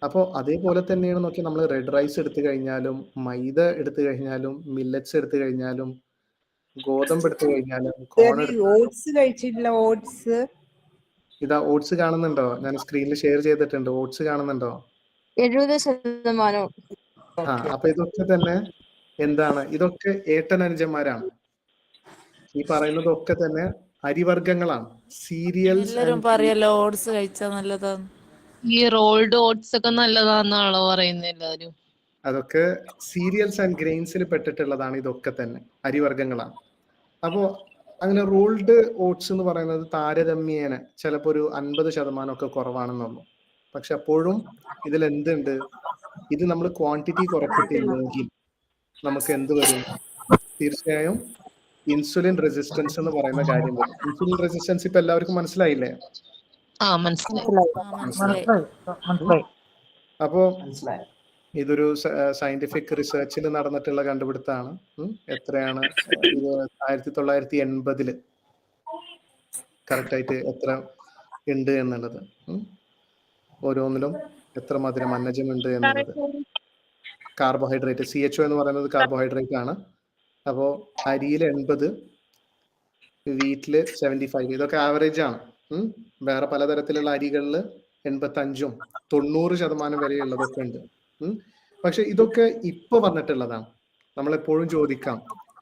അപ്പോ അതേപോലെ തന്നെയാണ് നോക്കി നമ്മൾ റെഡ് റൈസ് എടുത്തു കഴിഞ്ഞാലും മൈദ എടുത്തു കഴിഞ്ഞാലും മില്ലറ്റ്സ് എടുത്തു കഴിഞ്ഞാലും ഗോതമ്പ് എടുത്തു കഴിഞ്ഞാലും ഓട്സ് കഴിച്ചിട്ടില്ല. ഇതാ ഓട്സ് കാണുന്നുണ്ടോ? ഞാൻ സ്ക്രീനിൽ ഷെയർ ചെയ്തിട്ടുണ്ട്. ഓട്സ് കാണുന്നുണ്ടോ? 70%. അപ്പൊ ഇതൊക്കെ തന്നെ എന്താണ്? ഇതൊക്കെ ഏട്ടനനുജന്മാരാണ്. ഈ പറയുന്നതൊക്കെ തന്നെ അരിവർഗ്ഗങ്ങളാണ്, സീരിയൽസ്. എല്ലാരും പറയല്ലോ ഓട്സ് കഴിച്ചാൽ നല്ലതാണ്. ഈ റോൾഡ് ഓട്സ് ഒക്കെ നല്ലതാന്നാണോ പറയുന്നത് എല്ലാവരും? അതൊക്കെ സീരിയൽസ് ആൻഡ് ഗ്രെയിൻസിൽ പെട്ടിട്ടുള്ളതാണ്. ഇതൊക്കെ തന്നെ അരിവർഗ്ഗങ്ങളാണ്. അപ്പോ അങ്ങനെ റോൾഡ് ഓട്സ് എന്ന് പറയുന്നത് താരതമ്യേന ചിലപ്പോൾ ഒരു 50% ഒക്കെ കുറവാണെന്നുള്ളൂ. പക്ഷെ അപ്പോഴും ഇതിൽ എന്തുണ്ട്? ഇത് നമ്മൾ ക്വാണ്ടിറ്റി കുറച്ചിട്ടില്ലെങ്കിൽ നമുക്ക് എന്ത് വരും? തീർച്ചയായും ഇൻസുലിൻ റെസിസ്റ്റൻസ് എന്ന് പറയുന്ന കാര്യം വരും. ഇൻസുലിൻ റെസിസ്റ്റൻസ് ഇപ്പൊ എല്ലാവർക്കും മനസ്സിലായില്ലേ? അപ്പോ ഇതൊരു സയന്റിഫിക് റിസർച്ചിൽ നടന്നിട്ടുള്ള കണ്ടുപിടുത്താണ്. എത്രയാണ്? ഇത് 1980 കറക്റ്റായിട്ട് എത്ര ഉണ്ട് എന്നുള്ളത്, ഓരോന്നിലും എത്ര മധുരം അന്നജം ഉണ്ട് എന്നുള്ളത്. കാർബോഹൈഡ്രേറ്റ് CHO എന്ന് പറയുന്നത് കാർബോഹൈഡ്രേറ്റ് ആണ്. അപ്പോ അരിയിൽ 80, വീറ്റില് 75, ഇതൊക്കെ ആവറേജ് ആണ്. വേറെ പലതരത്തിലുള്ള അരികളിൽ 85ഉം 90% വരെയുള്ളതൊക്കെ ഉണ്ട്. പക്ഷെ ഇതൊക്കെ ഇപ്പൊ വന്നിട്ടുള്ളതാണ്. നമ്മളെപ്പോഴും ചോദിക്കാം,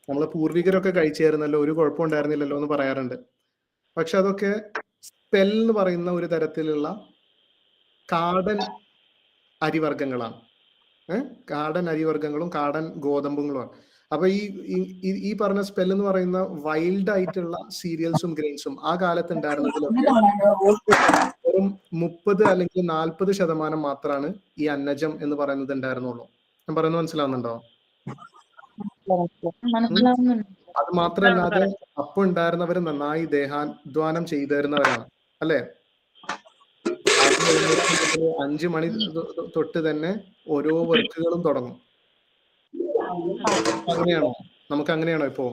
നമ്മളെ പൂർവികരൊക്കെ കഴിച്ചായിരുന്നല്ലോ, ഒരു കുഴപ്പമുണ്ടായിരുന്നില്ലല്ലോ എന്ന് പറയാറുണ്ട്. പക്ഷെ അതൊക്കെ സ്പെൽ എന്ന് പറയുന്ന ഒരു തരത്തിലുള്ള കാടൻ അരിവർഗ്ഗങ്ങളാണ്. കാടൻ അരിവർഗ്ഗങ്ങളും കാടൻ ഗോതമ്പുകളുമാണ്. അപ്പൊ ഈ പറഞ്ഞ സ്പെൽ എന്ന് പറയുന്ന വൈൽഡ് ആയിട്ടുള്ള സീരിയൽസും ഗ്രെയിൻസും ആ കാലത്ത് ഉണ്ടായിരുന്നതിലൊക്കെ വെറും 30 അല്ലെങ്കിൽ 40% മാത്രമാണ് ഈ അന്നജം എന്ന് പറയുന്നത് ഉണ്ടായിരുന്നുള്ളൂ. ഞാൻ പറയുന്നത് മനസ്സിലാവുന്നുണ്ടോ? അത് മാത്രമല്ലാതെ അപ്പൊ ഉണ്ടായിരുന്നവര് നന്നായി ദേഹാധ്വാനം ചെയ്തിരുന്നവരാണ് അല്ലെ. 5 മണി തൊട്ട് തന്നെ ഓരോ വർക്കുകളും തുടങ്ങും. അങ്ങനെയാണോ? നമുക്ക് അങ്ങനെയാണോ ഇപ്പോ?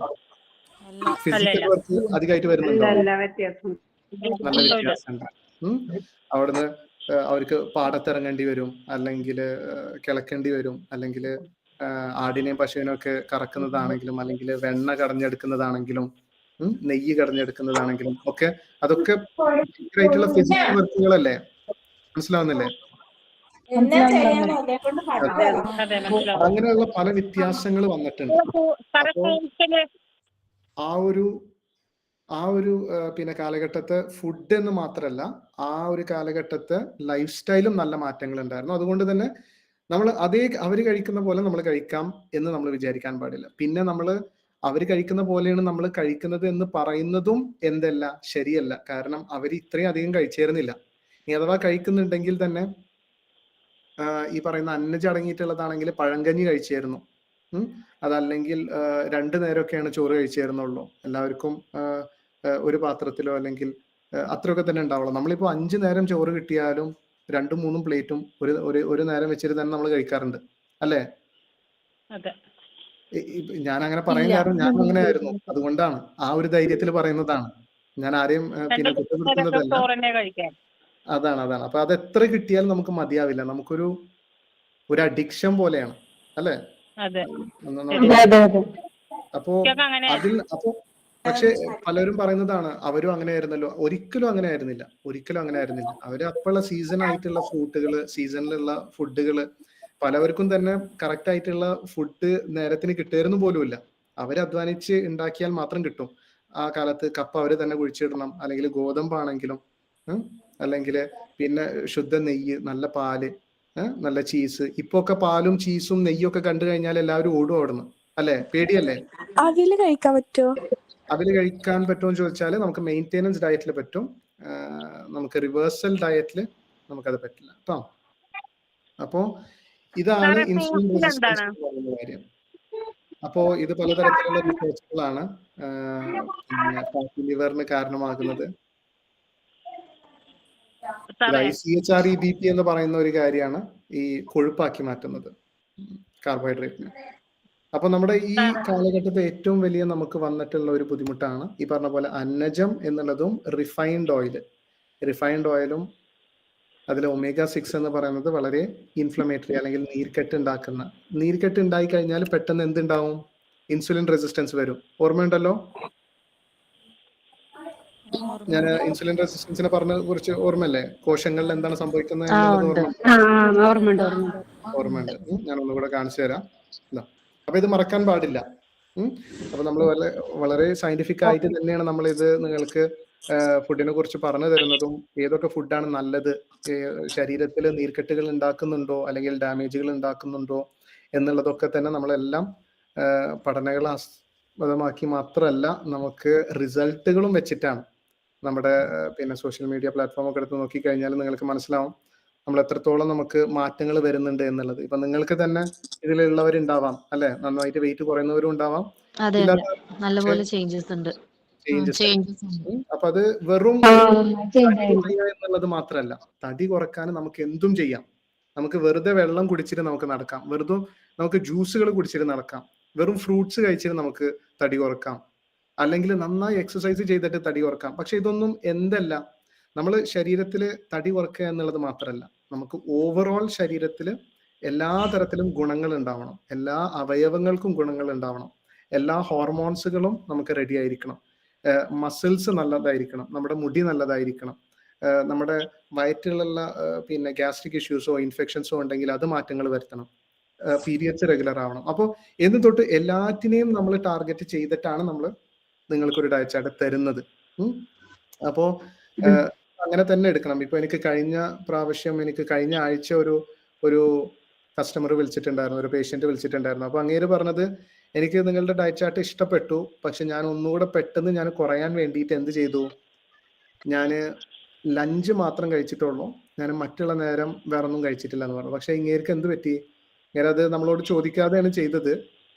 ഫിസിക്കൽ വർക്ക് അധികമായിട്ട് വരുന്നുണ്ടോ? നല്ല വ്യത്യാസമുണ്ട്. അവിടുന്ന് അവർക്ക് പാടത്തിറങ്ങേണ്ടി വരും, അല്ലെങ്കിൽ കിളക്കേണ്ടി വരും, അല്ലെങ്കിൽ ആടിനെയും പശുവിനെയും ഒക്കെ കറക്കുന്നതാണെങ്കിലും, അല്ലെങ്കിൽ വെണ്ണ കടഞ്ഞെടുക്കുന്നതാണെങ്കിലും, നെയ്യ് കടഞ്ഞെടുക്കുന്നതാണെങ്കിലും ഒക്കെ അതൊക്കെ ആയിട്ടുള്ള ഫിസിക്കൽ വർക്കുകളല്ലേ? മനസ്സിലാവുന്നില്ലേ? അങ്ങനെയുള്ള പല വ്യത്യാസങ്ങൾ വന്നിട്ടുണ്ട്. ആ ഒരു പിന്നെ കാലഘട്ടത്തെ ഫുഡ് എന്ന് മാത്രമല്ല, ആ ഒരു കാലഘട്ടത്തെ ലൈഫ് സ്റ്റൈലും നല്ല മാറ്റങ്ങൾ ഉണ്ടായിരുന്നു. അതുകൊണ്ട് തന്നെ നമ്മൾ അവര് കഴിക്കുന്ന പോലെ നമ്മൾ കഴിക്കാം എന്ന് നമ്മൾ വിചാരിക്കാൻ പാടില്ല. പിന്നെ നമ്മൾ അവർ കഴിക്കുന്ന പോലെയാണ് നമ്മൾ കഴിക്കുന്നത് എന്ന് പറയുന്നതും എന്തല്ല, ശരിയല്ല. കാരണം അവർ ഇത്രയും അധികം കഴിച്ചേരുന്നില്ല. ഇനി അഥവാ കഴിക്കുന്നുണ്ടെങ്കിൽ തന്നെ ഈ പറയുന്ന അന്നജം അടങ്ങിയിട്ടുള്ളതാണെങ്കിൽ പഴങ്കഞ്ഞി കഴിച്ചായിരുന്നു. അതല്ലെങ്കിൽ 2 നേരമൊക്കെയാണ് ചോറ് കഴിച്ചായിരുന്നുള്ളൂ. എല്ലാവർക്കും ഒരു പാത്രത്തിലോ അല്ലെങ്കിൽ അത്രയൊക്കെ തന്നെ ഉണ്ടാവുള്ളൂ. നമ്മളിപ്പോൾ 5 നേരം ചോറ് കിട്ടിയാലും 2-3 പ്ലേറ്റും ഒരു നേരം വെച്ചിട്ട് തന്നെ നമ്മൾ കഴിക്കാറുണ്ട്, അല്ലേ? അതെ. ഞാൻ അങ്ങനെ പറയാൻ കാരണം ഞാൻ അങ്ങനെ ആയിരുന്നു. അതുകൊണ്ടാണ് ആ ഒരു ധൈര്യത്തിൽ പറയുന്നതാണ്. ഞാൻ ആരെയും പിന്നെ കുറ്റപ്പെടുത്തുന്നതല്ല. ചോറന്നെ കഴിക്കാൻ. അതാണ്. അപ്പൊ അത് എത്ര കിട്ടിയാലും നമുക്ക് മതിയാവില്ല. നമുക്കൊരു അഡിക്ഷൻ പോലെയാണ്, അല്ലേ? അതെ. അപ്പോ പക്ഷെ പലരും പറയുന്നതാണ് അവരും അങ്ങനെ ആയിരുന്നല്ലോ. ഒരിക്കലും അങ്ങനെ ആയിരുന്നില്ല. അവര് അപ്പോഴുള്ള സീസൺ ആയിട്ടുള്ള ഫ്രൂട്ടുകള്, സീസണിലുള്ള ഫുഡുകള്, പലവർക്കും തന്നെ കറക്റ്റ് ആയിട്ടുള്ള ഫുഡ് നേരത്തിന് കിട്ടുമായിരുന്നു പോലുമില്ല. അവര് അധ്വാനിച്ച് ഉണ്ടാക്കിയാൽ മാത്രം കിട്ടും. ആ കാലത്ത് കപ്പ അവര് തന്നെ കുഴിച്ചിടണം, അല്ലെങ്കിൽ ഗോതമ്പാണെങ്കിലും അല്ലെങ്കിൽ പിന്നെ ശുദ്ധ നെയ്യ്, നല്ല പാല്, നല്ല ചീസ്. ഇപ്പൊ ഒക്കെ പാലും ചീസും നെയ്യും ഒക്കെ കണ്ടു കഴിഞ്ഞാൽ എല്ലാവരും ഓടുന്നു, അല്ലെ? പേടിയല്ലേ? അവില് കഴിക്കാൻ പറ്റുമോ? അവില് കഴിക്കാൻ പറ്റുമോ ചോദിച്ചാൽ നമുക്ക് മെയിൻറ്റെനൻസ് ഡയറ്റിൽ പറ്റും. നമുക്ക് റിവേഴ്സൽ ഡയറ്റിൽ നമുക്കത് പറ്റില്ല കേട്ടോ. അപ്പോ ഇതാണ് ഇൻസുലിൻ റെസിസ്റ്റൻസ് എന്ന് പറയുന്ന കാര്യം. അപ്പോ ഇത് പലതരത്തിലുള്ള റിസർച്ചുകളാണ് പിന്നെ ഫാറ്റി ലിവറിന് കാരണമാകുന്നത്. ICHR-EBP എന്ന് പറയുന്ന ഒരു കാര്യമാണ് ഈ കൊഴുപ്പാക്കി മാറ്റുന്നത്, കാർബോഹൈഡ്രേറ്റിന്. അപ്പൊ നമ്മുടെ ഈ കാലഘട്ടത്തെ ഏറ്റവും വലിയ നമുക്ക് വന്നിട്ടുള്ള ഒരു ബുദ്ധിമുട്ടാണ് ഈ പറഞ്ഞ പോലെ അന്നജം എന്നുള്ളതും റിഫൈൻഡ് ഓയിലും അതിൽ omega-6 എന്ന് പറയുന്നത് വളരെ ഇൻഫ്ലമേറ്ററി അല്ലെങ്കിൽ നീർക്കെട്ട് ഉണ്ടായി കഴിഞ്ഞാൽ പെട്ടെന്ന് എന്തുണ്ടാവും? ഇൻസുലിൻ റെസിസ്റ്റൻസ് വരും. ഓർമ്മയുണ്ടല്ലോ? ഞാൻ ഇൻസുലിൻ റെസിസ്റ്റൻസിനെ പറഞ്ഞ കുറിച്ച് ഓർമ്മയല്ലേ? കോശങ്ങളിൽ എന്താണ് സംഭവിക്കുന്നത് ഓർമ്മയുണ്ട്. ഞാൻ ഒന്നുകൂടെ കാണിച്ചു തരാം. അപ്പൊ ഇത് മറക്കാൻ പാടില്ല. അപ്പൊ നമ്മൾ വളരെ സയന്റിഫിക് ആയിട്ട് തന്നെയാണ് നമ്മൾ ഇത് നിങ്ങൾക്ക് ഫുഡിനെ കുറിച്ച് പറഞ്ഞു തരുന്നതും ഏതൊക്കെ ഫുഡാണ് നല്ലത്, ശരീരത്തിൽ നീർക്കെട്ടുകൾ ഉണ്ടാക്കുന്നുണ്ടോ അല്ലെങ്കിൽ ഡാമേജുകൾ ഉണ്ടാക്കുന്നുണ്ടോ എന്നുള്ളതൊക്കെ തന്നെ നമ്മളെല്ലാം പഠനങ്ങൾ ആസ്പദമാക്കി മാത്രമല്ല, നമുക്ക് റിസൾട്ടുകളും വെച്ചിട്ടാണ്. നമ്മുടെ പിന്നെ സോഷ്യൽ മീഡിയ പ്ലാറ്റ്ഫോം ഒക്കെ എടുത്ത് നോക്കിക്കഴിഞ്ഞാൽ നിങ്ങൾക്ക് മനസ്സിലാവും നമ്മൾ എത്രത്തോളം നമുക്ക് മാറ്റങ്ങൾ വരുന്നുണ്ട് എന്നുള്ളത്. ഇപ്പൊ നിങ്ങൾക്ക് തന്നെ ഇതിലുള്ളവരുണ്ടാവാം, അല്ലെ? നന്നായിട്ട് വെയിറ്റ് കുറയുന്നവരും ഉണ്ടാവാം. നല്ലപോലെ ചേഞ്ചസ് ഉണ്ട്. അപ്പൊ അത് വെറും എന്നുള്ളത് മാത്രമല്ല, തടി കുറക്കാൻ നമുക്ക് എന്തും ചെയ്യാം. നമുക്ക് വെറുതെ വെള്ളം കുടിച്ചിട്ട് നമുക്ക് നടക്കാം, വെറുതെ നമുക്ക് ജ്യൂസുകൾ കുടിച്ചിട്ട് നടക്കാം, വെറും ഫ്രൂട്ട്സ് കഴിച്ചിട്ട് നമുക്ക് തടി കുറക്കാം, അല്ലെങ്കിൽ നന്നായി എക്സസൈസ് ചെയ്തിട്ട് തടി കുറക്കാം. പക്ഷെ ഇതൊന്നും എന്തല്ല, നമ്മൾ ശരീരത്തിൽ തടി കുറക്കുക എന്നുള്ളത് മാത്രമല്ല, നമുക്ക് ഓവറോൾ ശരീരത്തിൽ എല്ലാ തരത്തിലും ഗുണങ്ങൾ ഉണ്ടാവണം, എല്ലാ അവയവങ്ങൾക്കും ഗുണങ്ങൾ ഉണ്ടാവണം, എല്ലാ ഹോർമോൺസുകളും നമുക്ക് റെഡി ആയിരിക്കണം, മസിൽസ് നല്ലതായിരിക്കണം, നമ്മുടെ മുടി നല്ലതായിരിക്കണം, നമ്മുടെ വയറ്റിലുള്ള പിന്നെ ഗ്യാസ്ട്രിക് ഇഷ്യൂസോ ഇൻഫെക്ഷൻസോ ഉണ്ടെങ്കിൽ അത് മാറ്റങ്ങൾ വരുത്തണം, പീരിയഡ്സ് റെഗുലർ ആവണം. അപ്പോൾ എന്ന് തൊട്ട് എല്ലാറ്റിനെയും നമ്മൾ ടാർഗറ്റ് ചെയ്തിട്ടാണ് നമ്മൾ നിങ്ങൾക്കൊരു ഡയറ്റ് ചാർട്ട് തരുന്നത്. അപ്പോൾ അങ്ങനെ തന്നെ എടുക്കണം. ഇപ്പൊ എനിക്ക് കഴിഞ്ഞ ആഴ്ച ഒരു കസ്റ്റമർ വിളിച്ചിട്ടുണ്ടായിരുന്നു, ഒരു പേഷ്യന്റ് വിളിച്ചിട്ടുണ്ടായിരുന്നു. അപ്പൊ അങ്ങേര് പറഞ്ഞത്, എനിക്ക് നിങ്ങളുടെ ഡയറ്റ് ചാർട്ട് ഇഷ്ടപ്പെട്ടു, പക്ഷെ ഞാൻ ഒന്നുകൂടെ പെട്ടെന്ന് ഞാൻ കുറയാൻ വേണ്ടിയിട്ട് എന്ത് ചെയ്തു, ഞാൻ ലഞ്ച് മാത്രം കഴിച്ചിട്ടുള്ളൂ, ഞാൻ മറ്റുള്ള നേരം വേറെ ഒന്നും കഴിച്ചിട്ടില്ല എന്ന് പറഞ്ഞു. പക്ഷെ ഇങ്ങേർക്ക് എന്ത് പറ്റി? ഇങ്ങനെ അത് നമ്മളോട് ചോദിക്കാതെയാണ് ചെയ്തത്.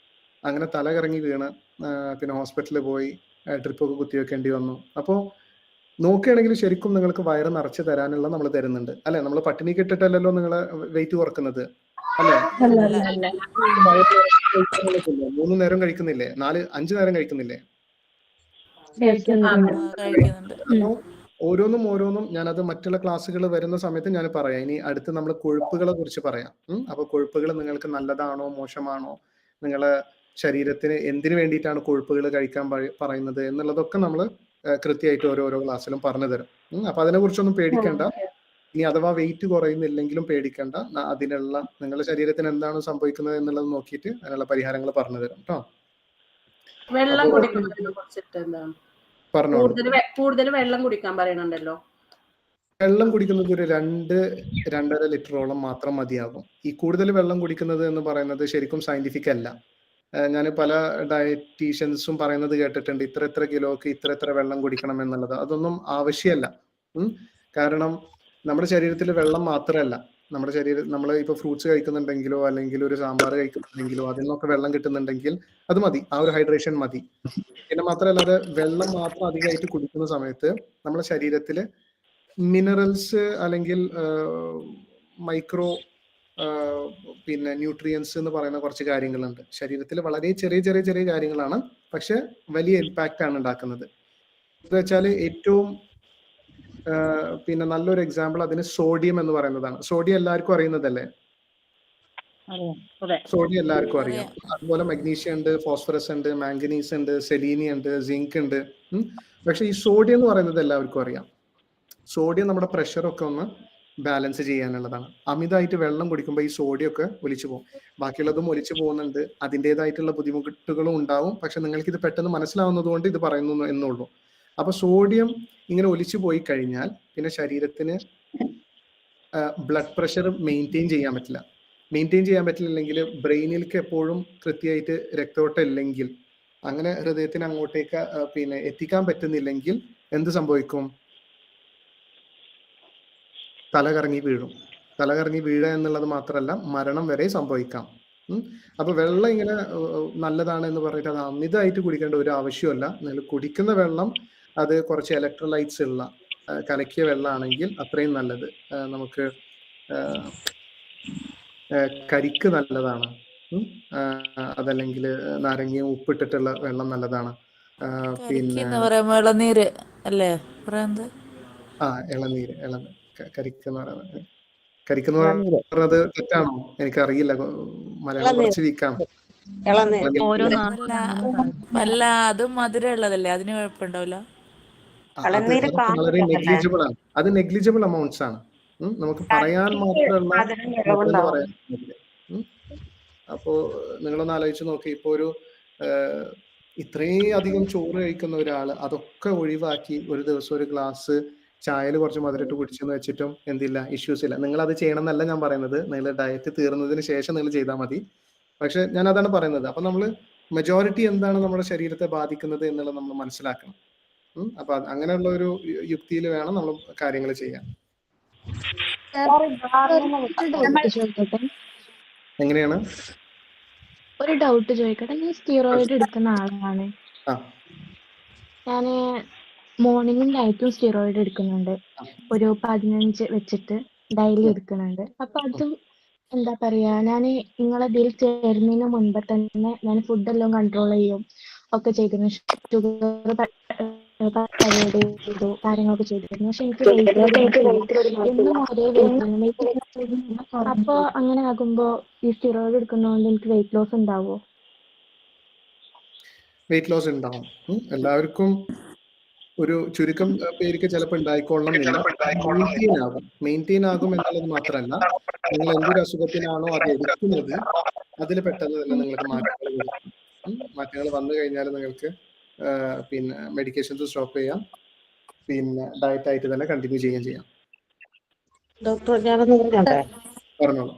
അങ്ങനെ തല കറങ്ങി വീണ് പിന്നെ ഹോസ്പിറ്റലിൽ പോയി ട്രിപ്പൊക്കെ കുത്തിവെക്കേണ്ടി വന്നു. അപ്പോൾ നോക്കുകയാണെങ്കിൽ ശരിക്കും നിങ്ങൾക്ക് വയറ് നിറച്ച് തരാനുള്ള നമ്മൾ തരുന്നുണ്ട്, അല്ലെ? നമ്മൾ പട്ടിണി കിട്ടിട്ടല്ലോ നിങ്ങളെ വെയിറ്റ് കുറക്കുന്നത്, അല്ലെ? 3 നേരം കഴിക്കുന്നില്ലേ? 4-5 നേരം കഴിക്കുന്നില്ലേ? ഓരോന്നും ഞാനത് മറ്റുള്ള ക്ലാസ്സുകൾ വരുന്ന സമയത്ത് ഞാൻ പറയാം. ഇനി അടുത്ത് നമ്മൾ കൊഴുപ്പുകളെ കുറിച്ച് പറയാം. അപ്പൊ കൊഴുപ്പുകൾ നിങ്ങൾക്ക് നല്ലതാണോ മോശമാണോ, നിങ്ങളെ ശരീരത്തിന് എന്തിനു വേണ്ടിയിട്ടാണ് കൊഴുപ്പുകൾ കഴിക്കാൻ പറയുന്നത് എന്നുള്ളതൊക്കെ നമ്മൾ കൃത്യമായിട്ട് ഓരോ ക്ലാസ്സിലും പറഞ്ഞു തരും. അപ്പൊ അതിനെ കുറിച്ചൊന്നും പേടിക്കേണ്ട. ഇനി അഥവാ വെയിറ്റ് കുറയുന്നില്ലെങ്കിലും പേടിക്കേണ്ട. അതിനുള്ള നിങ്ങളുടെ ശരീരത്തിന് എന്താണ് സംഭവിക്കുന്നത് എന്നുള്ളത് നോക്കിയിട്ട് അതിനുള്ള പരിഹാരങ്ങൾ പറഞ്ഞു തരും കേട്ടോ. വെള്ളം കുടിക്കുന്നതിനെ കുറിച്ചിട്ട് എന്താണ്? കൂടുതൽ വെള്ളം കുടിക്കാൻ പറയുന്നുണ്ടല്ലോ. വെള്ളം കുടിക്കുന്നത് ഒരു 2-2.5 ലിറ്ററോളം മാത്രം മതിയാകും. ഈ കൂടുതൽ വെള്ളം കുടിക്കുന്നത് എന്ന് പറയുന്നത് ശരിക്കും സയന്റിഫിക് അല്ല. ഞാൻ പല ഡയറ്റീഷ്യൻസും പറയുന്നത് കേട്ടിട്ടുണ്ട്, ഇത്ര കിലോക്ക് ഇത്ര വെള്ളം കുടിക്കണം എന്നുള്ളത്. അതൊന്നും ആവശ്യമല്ല. കാരണം നമ്മുടെ ശരീരത്തിൽ വെള്ളം മാത്രമല്ല, നമ്മുടെ ശരീരം, നമ്മൾ ഇപ്പോൾ ഫ്രൂട്ട്സ് കഴിക്കുന്നുണ്ടെങ്കിലോ അല്ലെങ്കിൽ ഒരു സാമ്പാർ കഴിക്കുന്നുണ്ടെങ്കിലോ അതിൽ നിന്നൊക്കെ വെള്ളം കിട്ടുന്നുണ്ടെങ്കിൽ അത് മതി, ആ ഒരു ഹൈഡ്രേഷൻ മതി. പിന്നെ മാത്രമല്ല, അത് വെള്ളം മാത്രം അധികമായിട്ട് കുടിക്കുന്ന സമയത്ത് നമ്മുടെ ശരീരത്തിൽ മിനറൽസ് അല്ലെങ്കിൽ മൈക്രോ പിന്നെ ന്യൂട്രിയൻസ് എന്ന് പറയുന്ന കുറച്ച് കാര്യങ്ങളുണ്ട് ശരീരത്തിൽ. വളരെ ചെറിയ കാര്യങ്ങളാണ്, പക്ഷെ വലിയ ഇമ്പാക്റ്റ് ആണ് ഉണ്ടാക്കുന്നത്. എന്ന് വെച്ചാൽ ഏറ്റവും പിന്നെ നല്ലൊരു എക്സാമ്പിൾ അതിന് സോഡിയം എന്ന് പറയുന്നതാണ്. സോഡിയം എല്ലാവർക്കും അറിയുന്നതല്ലേ? സോഡിയം എല്ലാവർക്കും അറിയാം. അതുപോലെ മഗ്നീഷ്യം ഉണ്ട്, ഫോസ്ഫറസ് ഉണ്ട്, മാംഗനീസ് ഉണ്ട്, സെലീനിയം ഉണ്ട്, സിങ്ക് ഉണ്ട്. പക്ഷെ ഈ സോഡിയം എന്ന് പറയുന്നത് എല്ലാവർക്കും അറിയാം. സോഡിയം നമ്മുടെ പ്രഷറൊക്കെ ഒന്ന് ബാലൻസ് ചെയ്യാനുള്ളതാണ്. അമിതമായിട്ട് വെള്ളം കുടിക്കുമ്പോൾ ഈ സോഡിയം ഒക്കെ ഒലിച്ചു പോകും. ബാക്കിയുള്ളതും ഒലിച്ചു പോകുന്നുണ്ട്, അതിൻ്റെതായിട്ടുള്ള ബുദ്ധിമുട്ടുകളും ഉണ്ടാവും. പക്ഷെ നിങ്ങൾക്ക് ഇത് പെട്ടെന്ന് മനസ്സിലാവുന്നത് കൊണ്ട് ഇത് പറയുന്നു എന്നുള്ളൂ. അപ്പൊ സോഡിയം ഇങ്ങനെ ഒലിച്ചു പോയി കഴിഞ്ഞാൽ പിന്നെ ശരീരത്തിന് ബ്ലഡ് പ്രഷർ മെയിൻറ്റെയിൻ ചെയ്യാൻ പറ്റില്ല. പറ്റില്ലെങ്കിൽ ബ്രെയിനിലേക്ക് എപ്പോഴും കൃത്യമായിട്ട് രക്തോട്ടം ഇല്ലെങ്കിൽ, അങ്ങനെ ഹൃദയത്തിന് അങ്ങോട്ടേക്ക് പിന്നെ എത്തിക്കാൻ പറ്റുന്നില്ലെങ്കിൽ എന്ത് സംഭവിക്കും? തലകറങ്ങി വീഴുക എന്നുള്ളത് മാത്രമല്ല, മരണം വരെ സംഭവിക്കാം. അപ്പൊ വെള്ളം ഇങ്ങനെ നല്ലതാണ് എന്ന് പറഞ്ഞിട്ട് അത് അമിതമായിട്ട് കുടിക്കേണ്ട ഒരു ആവശ്യമല്ല. നിങ്ങൾ കുടിക്കുന്ന വെള്ളം അത് കുറച്ച് ഇലക്ട്രോലൈറ്റ്സ് ഉള്ള കലക്കിയ വെള്ളമാണെങ്കിൽ അത്രയും നല്ലത്. നമുക്ക് കരിക്ക് നല്ലതാണ്, അതല്ലെങ്കിൽ നാരങ്ങയും ഉപ്പിട്ടിട്ടുള്ള വെള്ളം നല്ലതാണ്. പിന്നെ ഇളനീര് അല്ലേ പറയുന്നത്? ഇളനീര് കരിക്കെന്ന് പറയുന്നത് തെറ്റാണോ? എനിക്കറിയില്ല, മലയാളം കുറച്ച് വീക്കാണ്. അല്ല, അതും മധുരം ഉള്ളതല്ലേ, അതിന് കുഴപ്പമുണ്ടാവില്ല. വളരെ നെഗ്ലിജിബിൾ ആണ്. അത് നെഗ്ലിജിബിൾ അമൗണ്ട്സ് ആണ്. നമുക്ക് പറയാൻ മാത്രമുള്ള പറയാൻ. അപ്പോ നിങ്ങളൊന്ന് ആലോചിച്ച് നോക്കി, ഇപ്പൊ ഒരു ഇത്രയും അധികം ചോറ് കഴിക്കുന്ന ഒരാൾ അതൊക്കെ ഒഴിവാക്കി ഒരു ദിവസം ഒരു ഗ്ലാസ് ചായയിൽ കുറച്ച് മധുരട്ട് കുടിച്ചെന്ന് വെച്ചിട്ടും എന്തില്ല, ഇഷ്യൂസ് ഇല്ല. നിങ്ങൾ അത് ചെയ്യണം എന്നല്ല ഞാൻ പറയുന്നത്. നിങ്ങൾ ഡയറ്റ് തീർന്നതിന് ശേഷം നിങ്ങൾ ചെയ്താൽ മതി. പക്ഷെ ഞാൻ അതാണ് പറയുന്നത്. അപ്പൊ നമ്മൾ മെജോറിറ്റി എന്താണ് നമ്മുടെ ശരീരത്തെ ബാധിക്കുന്നത് എന്നുള്ളത് നമ്മൾ മനസ്സിലാക്കണം. അപ്പൊ അങ്ങനെയുള്ള ഒരു യുക്തിയിൽ വേണം നമ്മൾ കാര്യങ്ങൾ ചെയ്യാൻ. എങ്ങനെയാണ്? ഒരു ഡൗട്ട് ചോദിക്കട്ടെ. ഞാൻ സ്റ്റിറോയിഡ് എടുക്കുന്ന ആളാണ്. ഞാന് മോർണിംഗും നൈറ്റും സ്റ്റിറോയിഡ് എടുക്കുന്നുണ്ട്. ഒരു 15 വെച്ചിട്ട് ഡെയിലി എടുക്കുന്നുണ്ട്. അപ്പൊ അതും എന്താ പറയാ, ഞാൻ നിങ്ങളെ ഇതിൽ ചേരുന്നതിന് മുൻപ് തന്നെ ഞാൻ ഫുഡെല്ലാം കൺട്രോൾ ചെയ്യും ഒക്കെ ചെയ്തിരുന്നു. ഷുഗർ ചെയ്തു, കാര്യങ്ങളൊക്കെ ചെയ്തിരുന്നു. പക്ഷെ എനിക്ക് എന്നും ഒരേ വെയിറ്റ്. അപ്പൊ അങ്ങനെ ആകുമ്പോ ഈ സ്റ്റിറോയിഡ് എടുക്കുന്നതുകൊണ്ട് എനിക്ക് വെയിറ്റ് ലോസ് ഉണ്ടാവോ? വെയിറ്റ് ലോസ് ഉണ്ടാവും. എല്ലാവർക്കും ഒരു ചുരുക്കം പേർക്ക് ചിലപ്പോൾ ഉണ്ടായിക്കൊള്ളണമെന്നില്ല. മെയിൻറ്റെയിൻ ആകും എന്നുള്ളത് മാത്രമല്ല, നിങ്ങൾ എന്തൊരു അസുഖത്തിനാണോ അത് എടുക്കുന്നത് അതിൽ പെട്ടെന്ന് തന്നെ നിങ്ങൾക്ക് മാറ്റങ്ങൾ വന്നു കഴിഞ്ഞാൽ നിങ്ങൾക്ക് പിന്നെ മെഡിക്കേഷൻസ് സ്റ്റോപ്പ് ചെയ്യാം, പിന്നെ ഡയറ്റ് ആയിട്ട് തന്നെ കണ്ടിന്യൂ ചെയ്യാം. ഡോക്ടർ, ഞാനൊന്ന് പറഞ്ഞോളൂ.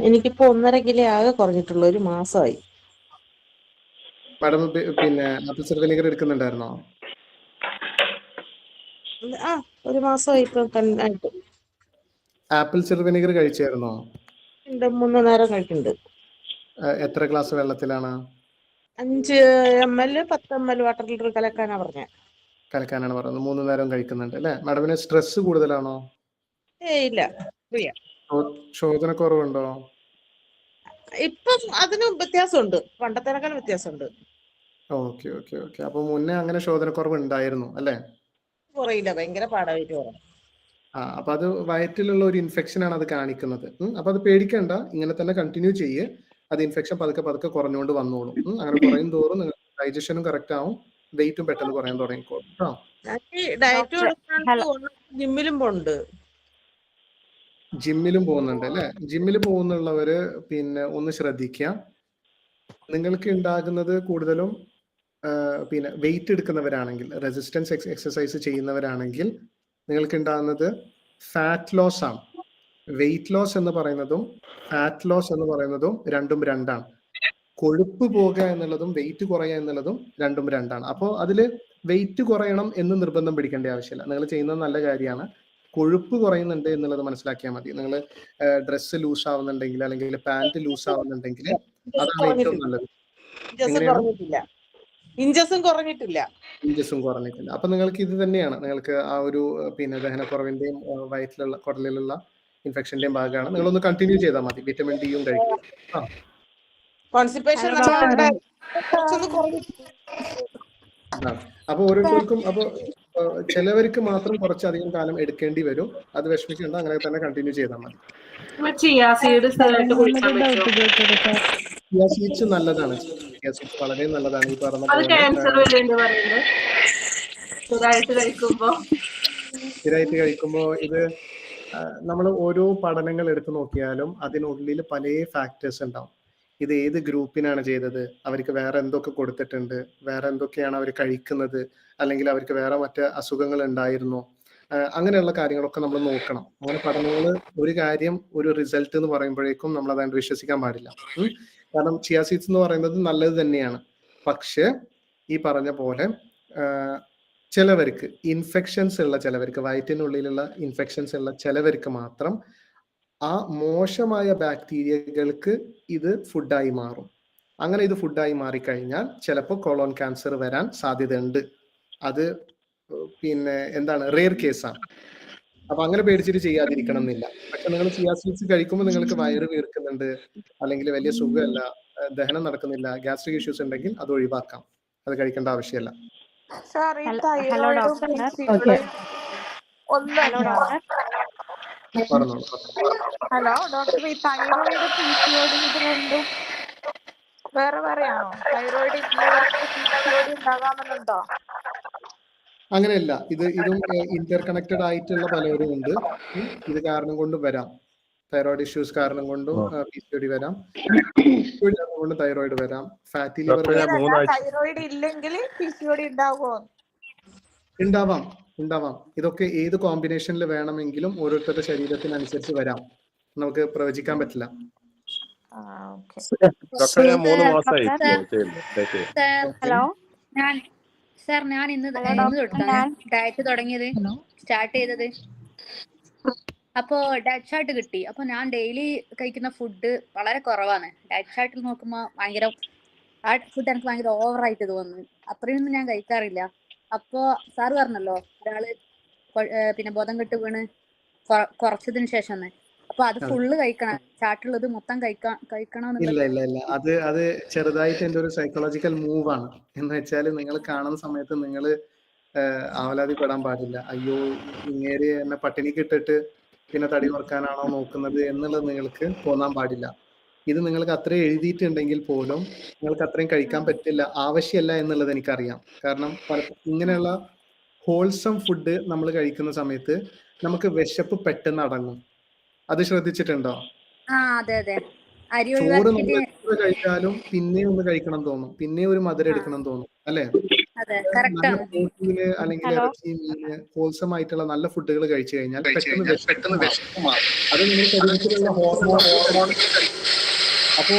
എനിക്കിപ്പോ 1.5 കിലോ ആകെ കുറഞ്ഞിട്ടുള്ളൂ, ഒരു മാസമായി. മാഡം പിന്നെ ആപ്പിൾ സിഡർ വിനെഗർ എടുക്കുന്നുണ്ടായിരുന്നോ? ഒരു മാസമായി ഇപ്പൊ ആയിട്ട്. ആപ്പിൾ സിഡർ വിനെഗർ കഴിച്ചായിരുന്നോ? 3 നേരം കഴിക്കുന്നുണ്ട്. എത്ര ഗ്ലാസ് വെള്ളത്തിലാണ്? 5 ml 10 ml വാട്ടർ ലിറ്റർ കലക്കാനാണ് പറഞ്ഞത്. 3 നേരം കഴിക്കുന്നുണ്ട് അല്ലേ? മാഡമിന് സ്ട്രെസ് കൂടുതലാണോ? ഇല്ല, ശോധനക്കുറവുണ്ടോ? ഇപ്പം അതിന് വ്യത്യാസമുണ്ട്, പണ്ടത്തേക്കാൾ വ്യത്യാസമുണ്ട്. ഓക്കെ. അപ്പൊ മുന്നേ അങ്ങനെ ശോധനക്കുറവ് ഉണ്ടായിരുന്നു അല്ലേ? കുറയില്ല, ഭയങ്കര പാടായിട്ട് കുറയും. അപ്പൊ അത് വയറ്റിലുള്ള ഒരു ഇൻഫെക്ഷൻ ആണ് അത് കാണിക്കുന്നത്. അപ്പൊ അത് പേടിക്കണ്ട, ഇങ്ങനെ തന്നെ കണ്ടിന്യൂ ചെയ്യ്. അത് ഇൻഫെക്ഷൻ പതുക്കെ കുറഞ്ഞുകൊണ്ട് വന്നോളും. അങ്ങനെ കുറയും തോറും ഡൈജഷനും കറക്റ്റ് ആവും, വെയിറ്റും പെട്ടെന്ന് കുറയാൻ തുടങ്ങിക്കോളും കേട്ടോ. ജിമ്മിലും പോകുന്നുണ്ട് അല്ലെ? ജിമ്മിൽ പോകുന്നുള്ളവര് പിന്നെ ഒന്ന് ശ്രദ്ധിക്കുക. നിങ്ങൾക്ക് ഉണ്ടാകുന്നത് കൂടുതലും പിന്നെ വെയിറ്റ് എടുക്കുന്നവരാണെങ്കിൽ, റെസിസ്റ്റൻസ് എക്സസൈസ് ചെയ്യുന്നവരാണെങ്കിൽ നിങ്ങൾക്ക് ഉണ്ടാകുന്നത് ഫാറ്റ് ലോസ് ആണ്. വെയിറ്റ് ലോസ് എന്ന് പറയുന്നതും ഫാറ്റ് ലോസ് എന്ന് പറയുന്നതും രണ്ടും രണ്ടാണ്. കൊഴുപ്പ് പോകുക എന്നുള്ളതും വെയിറ്റ് കുറയുക എന്നുള്ളതും രണ്ടാണ്. അപ്പോൾ അതിൽ വെയിറ്റ് കുറയണം എന്ന് നിർബന്ധം പിടിക്കേണ്ട ആവശ്യമില്ല. നിങ്ങൾ ചെയ്യുന്നത് നല്ല കാര്യമാണ്. കൊഴുപ്പ് കുറയുന്നുണ്ട് എന്നുള്ളത് മനസ്സിലാക്കിയാൽ മതി. നിങ്ങൾ ഡ്രസ്സ് ലൂസ് ആവുന്നുണ്ടെങ്കിൽ അല്ലെങ്കിൽ പാന്റ് ലൂസ് ആവുന്നുണ്ടെങ്കിൽ അതാണ് ഏറ്റവും നല്ലത്. ഇഞ്ചസും കുറഞ്ഞിട്ടില്ല. അപ്പൊ നിങ്ങൾക്ക് ഇത് തന്നെയാണ്, നിങ്ങൾക്ക് ആ ഒരു ദഹനക്കുറവിന്റെയും വയറ്റിലുള്ള കുടലിലുള്ള ഇൻഫെക്ഷന്റെയും ഭാഗമാണ്. നിങ്ങളൊന്ന് കണ്ടിന്യൂ ചെയ്താൽ മതി. വിറ്റമിൻ ഡിയും കഴിക്കും. അപ്പൊ ഓരോരുത്തർക്കും ചിലവർക്ക് മാത്രം കുറച്ചധികം കാലം എടുക്കേണ്ടി വരും. അത് വിഷമിക്കേണ്ട, അങ്ങനെ തന്നെ കണ്ടിന്യൂ ചെയ്താൽ മതി. ചിയാ സീഡ്സ് നല്ലതാണ്. വളരെ നല്ലതാണ്. ഈ പറഞ്ഞ സ്ഥിരമായിട്ട് കഴിക്കുമ്പോ ഇത് നമ്മൾ ഓരോ പഠനങ്ങൾ എടുത്തു നോക്കിയാലും അതിനുള്ളിൽ പല ഫാക്ടേഴ്സ് ഉണ്ടാവും. ഇത് ഏത് ഗ്രൂപ്പിനാണ് ചെയ്തത്, അവർക്ക് വേറെ എന്തൊക്കെ കൊടുത്തിട്ടുണ്ട്, വേറെ എന്തൊക്കെയാണ് അവർ കഴിക്കുന്നത്, അല്ലെങ്കിൽ അവർക്ക് വേറെ മറ്റ് അസുഖങ്ങൾ ഉണ്ടായിരുന്നോ, അങ്ങനെയുള്ള കാര്യങ്ങളൊക്കെ നമ്മൾ നോക്കണം. അങ്ങനെ പഠനങ്ങൾ ഒരു കാര്യം ഒരു റിസൾട്ട് എന്ന് പറയുമ്പോഴേക്കും നമ്മൾ അതായത് വിശ്വസിക്കാൻ പാടില്ല. കാരണം ചിയാ സീഡ്സ് എന്ന് പറയുന്നത് നല്ലത് തന്നെയാണ്. പക്ഷെ ഈ പറഞ്ഞ പോലെ ചിലവർക്ക് ഇൻഫെക്ഷൻസ് ഉള്ള ചിലവർക്ക് വയറ്റിനുള്ളിലുള്ള ഇൻഫെക്ഷൻസ് ഉള്ള ചിലവർക്ക് മാത്രം ആ മോശമായ ബാക്ടീരിയകൾക്ക് ഇത് ഫുഡായി മാറും. അങ്ങനെ ഇത് ഫുഡായി മാറിക്കഴിഞ്ഞാൽ ചിലപ്പോൾ കൊളോൺ ക്യാൻസർ വരാൻ സാധ്യതയുണ്ട്. അത് റെയർ കേസാണ്. അപ്പൊ അങ്ങനെ പേടിച്ചിട്ട് ചെയ്യാതിരിക്കണം എന്നില്ല. പക്ഷെ നിങ്ങൾ ചിയാ സീഡ്സ് കഴിക്കുമ്പോൾ നിങ്ങൾക്ക് വയറ് വീർക്കുന്നുണ്ട്, അല്ലെങ്കിൽ വലിയ സുഖമല്ല, ദഹനം നടക്കുന്നില്ല, ഗ്യാസ്ട്രിക് ഇഷ്യൂസ് ഉണ്ടെങ്കിൽ അത് ഒഴിവാക്കാം. അത് കഴിക്കേണ്ട ആവശ്യമില്ല. ഹലോ ഡോക്ടർ, ഈ തൈറോയിഡ് PCOD ഇത് രണ്ടും വേറെ വേറെയാണോ? തൈറോയിഡ് ഉണ്ടാകാമെന്നുണ്ടോ? അങ്ങനെയല്ല, ഇതും ഇന്റർ കണക്റ്റഡ് ആയിട്ടുള്ള പലരും ഉണ്ട്. ഇത് കാരണം കൊണ്ടും വരാം. തൈറോയിഡ് ഇഷ്യൂസ് കാരണം കൊണ്ടും PCOD വരാം, കൊണ്ടും തൈറോയിഡ് വരാം, ഫാറ്റി ലിവർ. തൈറോയിഡ് ഇല്ലെങ്കിൽ PCOD ഉണ്ടാവാം. ഇതൊക്കെ ഏത് കോമ്പിനേഷനിൽ വേണമെങ്കിലും ഓരോരുത്തരുടെ ശരീരത്തിനനുസരിച്ച് വരാം. നമുക്ക് പ്രവചിക്കാൻ പറ്റില്ല. ഹലോ, ഞാൻ ഇന്ന് തൊട്ടാണ് ഡയറ്റ് തുടങ്ങിയത്, സ്റ്റാർട്ട് ചെയ്തത്. അപ്പോ ഡയറ്റ് ചാർട്ട് കിട്ടി. അപ്പൊ ഞാൻ ഡെയിലി കഴിക്കുന്ന ഫുഡ് വളരെ കുറവാണ്. ഡയറ്റ് ചാർട്ടിൽ നോക്കുമ്പോ ആ ഫുഡ് എനിക്ക് ഭയങ്കര ഓവറായിട്ട് തോന്നുന്നു. അത്രയൊന്നും ഞാൻ കഴിക്കാറില്ല. അപ്പോ സാറ് പറഞ്ഞല്ലോ ഒരാള് ബോധം കെട്ട് വീണ് കുറച്ചതിന് ശേഷം, അപ്പൊ അത് ഫുള്ള് കഴിക്കണം, ചാർട്ടുള്ളത് മൊത്തം കഴിക്കണം. ഇല്ല, അത് ചെറുതായിട്ട് എന്റെ ഒരു സൈക്കോളജിക്കൽ മൂവ് ആണ്. എന്ന് വെച്ചാൽ നിങ്ങൾ കാണുന്ന സമയത്ത് നിങ്ങൾ ആവലാതിപ്പെടാൻ പാടില്ല. അയ്യോ, ഇങ്ങേര് എന്നെ പട്ടിണിക്ക് ഇട്ടിട്ട് തടി കുറക്കാനാണോ നോക്കുന്നത് എന്നുള്ളത് നിങ്ങൾക്ക് തോന്നാൻ പാടില്ല. ഇത് നിങ്ങൾക്ക് അത്രയും എഴുതിയിട്ടുണ്ടെങ്കിൽ പോലും നിങ്ങൾക്ക് അത്രയും കഴിക്കാൻ പറ്റില്ല, ആവശ്യമല്ല എന്നുള്ളത് എനിക്കറിയാം. കാരണം ഇങ്ങനെയുള്ള ഹോൾസം ഫുഡ് നമ്മൾ കഴിക്കുന്ന സമയത്ത് നമുക്ക് വിശപ്പ് പെട്ടെന്ന് അടങ്ങും. അത് ശ്രദ്ധിച്ചിട്ടുണ്ടോ? ചോറ് നമ്മൾ എത്ര കഴിച്ചാലും പിന്നെ ഒന്ന് കഴിക്കണം തോന്നും, പിന്നെ ഒരു മധുരം എടുക്കണം തോന്നും, അല്ലെ? നല്ല പ്രോട്ടീന് അല്ലെങ്കിൽ ഇറച്ചി, മീന്, ഹോൾസം ആയിട്ടുള്ള നല്ല ഫുഡുകൾ കഴിച്ചു കഴിഞ്ഞാൽ പെട്ടെന്ന് വിശപ്പ് മാറും. അത് നിങ്ങളുടെ ശരീരത്തിലുള്ള ഹോർമോൺ. അപ്പോ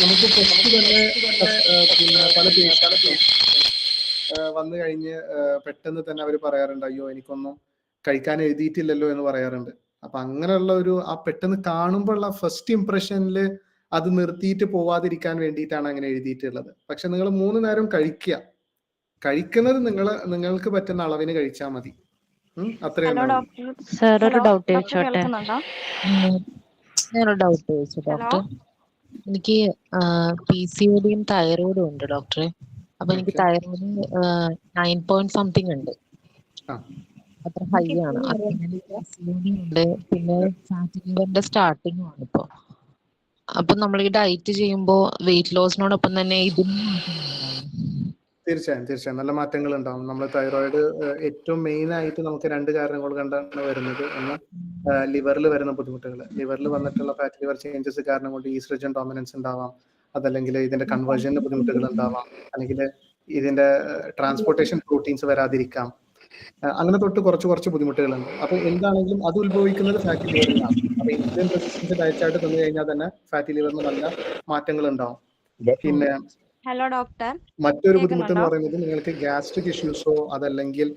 നമുക്ക് ഫസ്റ്റ് തന്നെ പല പേഷ്യൻസും വന്നു കഴിഞ്ഞ് പെട്ടെന്ന് തന്നെ അവർ പറയാറുണ്ട്, അയ്യോ എനിക്കൊന്നും കഴിക്കാൻ എഴുതിയിട്ടില്ലല്ലോ എന്ന് പറയാറുണ്ട്. അപ്പൊ അങ്ങനെയുള്ള ആ പെട്ടെന്ന് കാണുമ്പോഴുള്ള ഫസ്റ്റ് ഇംപ്രഷനിൽ അത് നിർത്തിയിട്ട് പോവാതിരിക്കാൻ വേണ്ടിയിട്ടാണ് അങ്ങനെ എഴുതിയിട്ടുള്ളത്. പക്ഷെ നിങ്ങൾ 3 നേരം കഴിക്കുന്നത് നിങ്ങൾക്ക് പറ്റുന്ന അളവിന് കഴിച്ചാൽ മതി. അത്രയും ഞാനൊരു ഡൗട്ട് ചോദിച്ചു ഡോക്ടർ. എനിക്ക് PCODയും തൈറോയിഡും ഉണ്ട് ഡോക്ടറെ. അപ്പൊ എനിക്ക് തൈറോയിഡ് 9 ഉണ്ട്, അത്ര ഹൈ ആണ്. PCOD ഉണ്ട്, പിന്നെ ഫാറ്റി ലിവറിന്റെ സ്റ്റാർട്ടിങ്ങും ആണ് ഇപ്പോ. അപ്പൊ നമ്മൾ ഈ ഡയറ്റ് ചെയ്യുമ്പോ വെയിറ്റ് ലോസിനോടൊപ്പം തന്നെ തീർച്ചയായും നല്ല മാറ്റങ്ങൾ ഉണ്ടാവും. നമ്മൾ തൈറോയിഡ് ഏറ്റവും മെയിൻ ആയിട്ട് നമുക്ക് 2 കാരണങ്ങൾ കൊണ്ടാണ് വരുന്നത്. ഒന്ന് ലിവറിൽ വരുന്ന ബുദ്ധിമുട്ടുകൾ, ലിവറിൽ വന്നിട്ടുള്ള ഫാറ്റ് ലിവർ ചേഞ്ചസ് കാരണം കൊണ്ട് ഈസ്ട്രജൻ ഡോമിനൻസ് ഉണ്ടാവാം, അതല്ലെങ്കിൽ ഇതിന്റെ കൺവേർഷന് ബുദ്ധിമുട്ടുകൾ ഉണ്ടാവാം, അല്ലെങ്കിൽ ഇതിന്റെ ട്രാൻസ്പോർട്ടേഷൻ പ്രോട്ടീൻസ് വരാതിരിക്കാം. അങ്ങനെ തൊട്ട് കുറച്ച് ബുദ്ധിമുട്ടുകളുണ്ട്. അപ്പൊ എന്താണെങ്കിലും അത് ഉത്ഭവിക്കുന്നത് ഫാറ്റി ലിവറിലാണ്. അപ്പൊ ഇൻസുലിൻ റെസിസ്റ്റൻസ് ഡയറ്റ് ആയിട്ട് തന്നു കഴിഞ്ഞാൽ തന്നെ ഫാറ്റി ലിവറിന് നല്ല മാറ്റങ്ങൾ ഉണ്ടാവും. പിന്നെ ഹലോ ഡോക്ടർ, മറ്റൊരു ബുദ്ധിമുട്ട് എന്ന് കേൾക്കുന്നുണ്ടോ? പറയുന്നത് നിങ്ങൾക്ക് ഗ്യാസ്ട്രിക് ഇഷ്യൂസോ അതല്ലെങ്കിൽ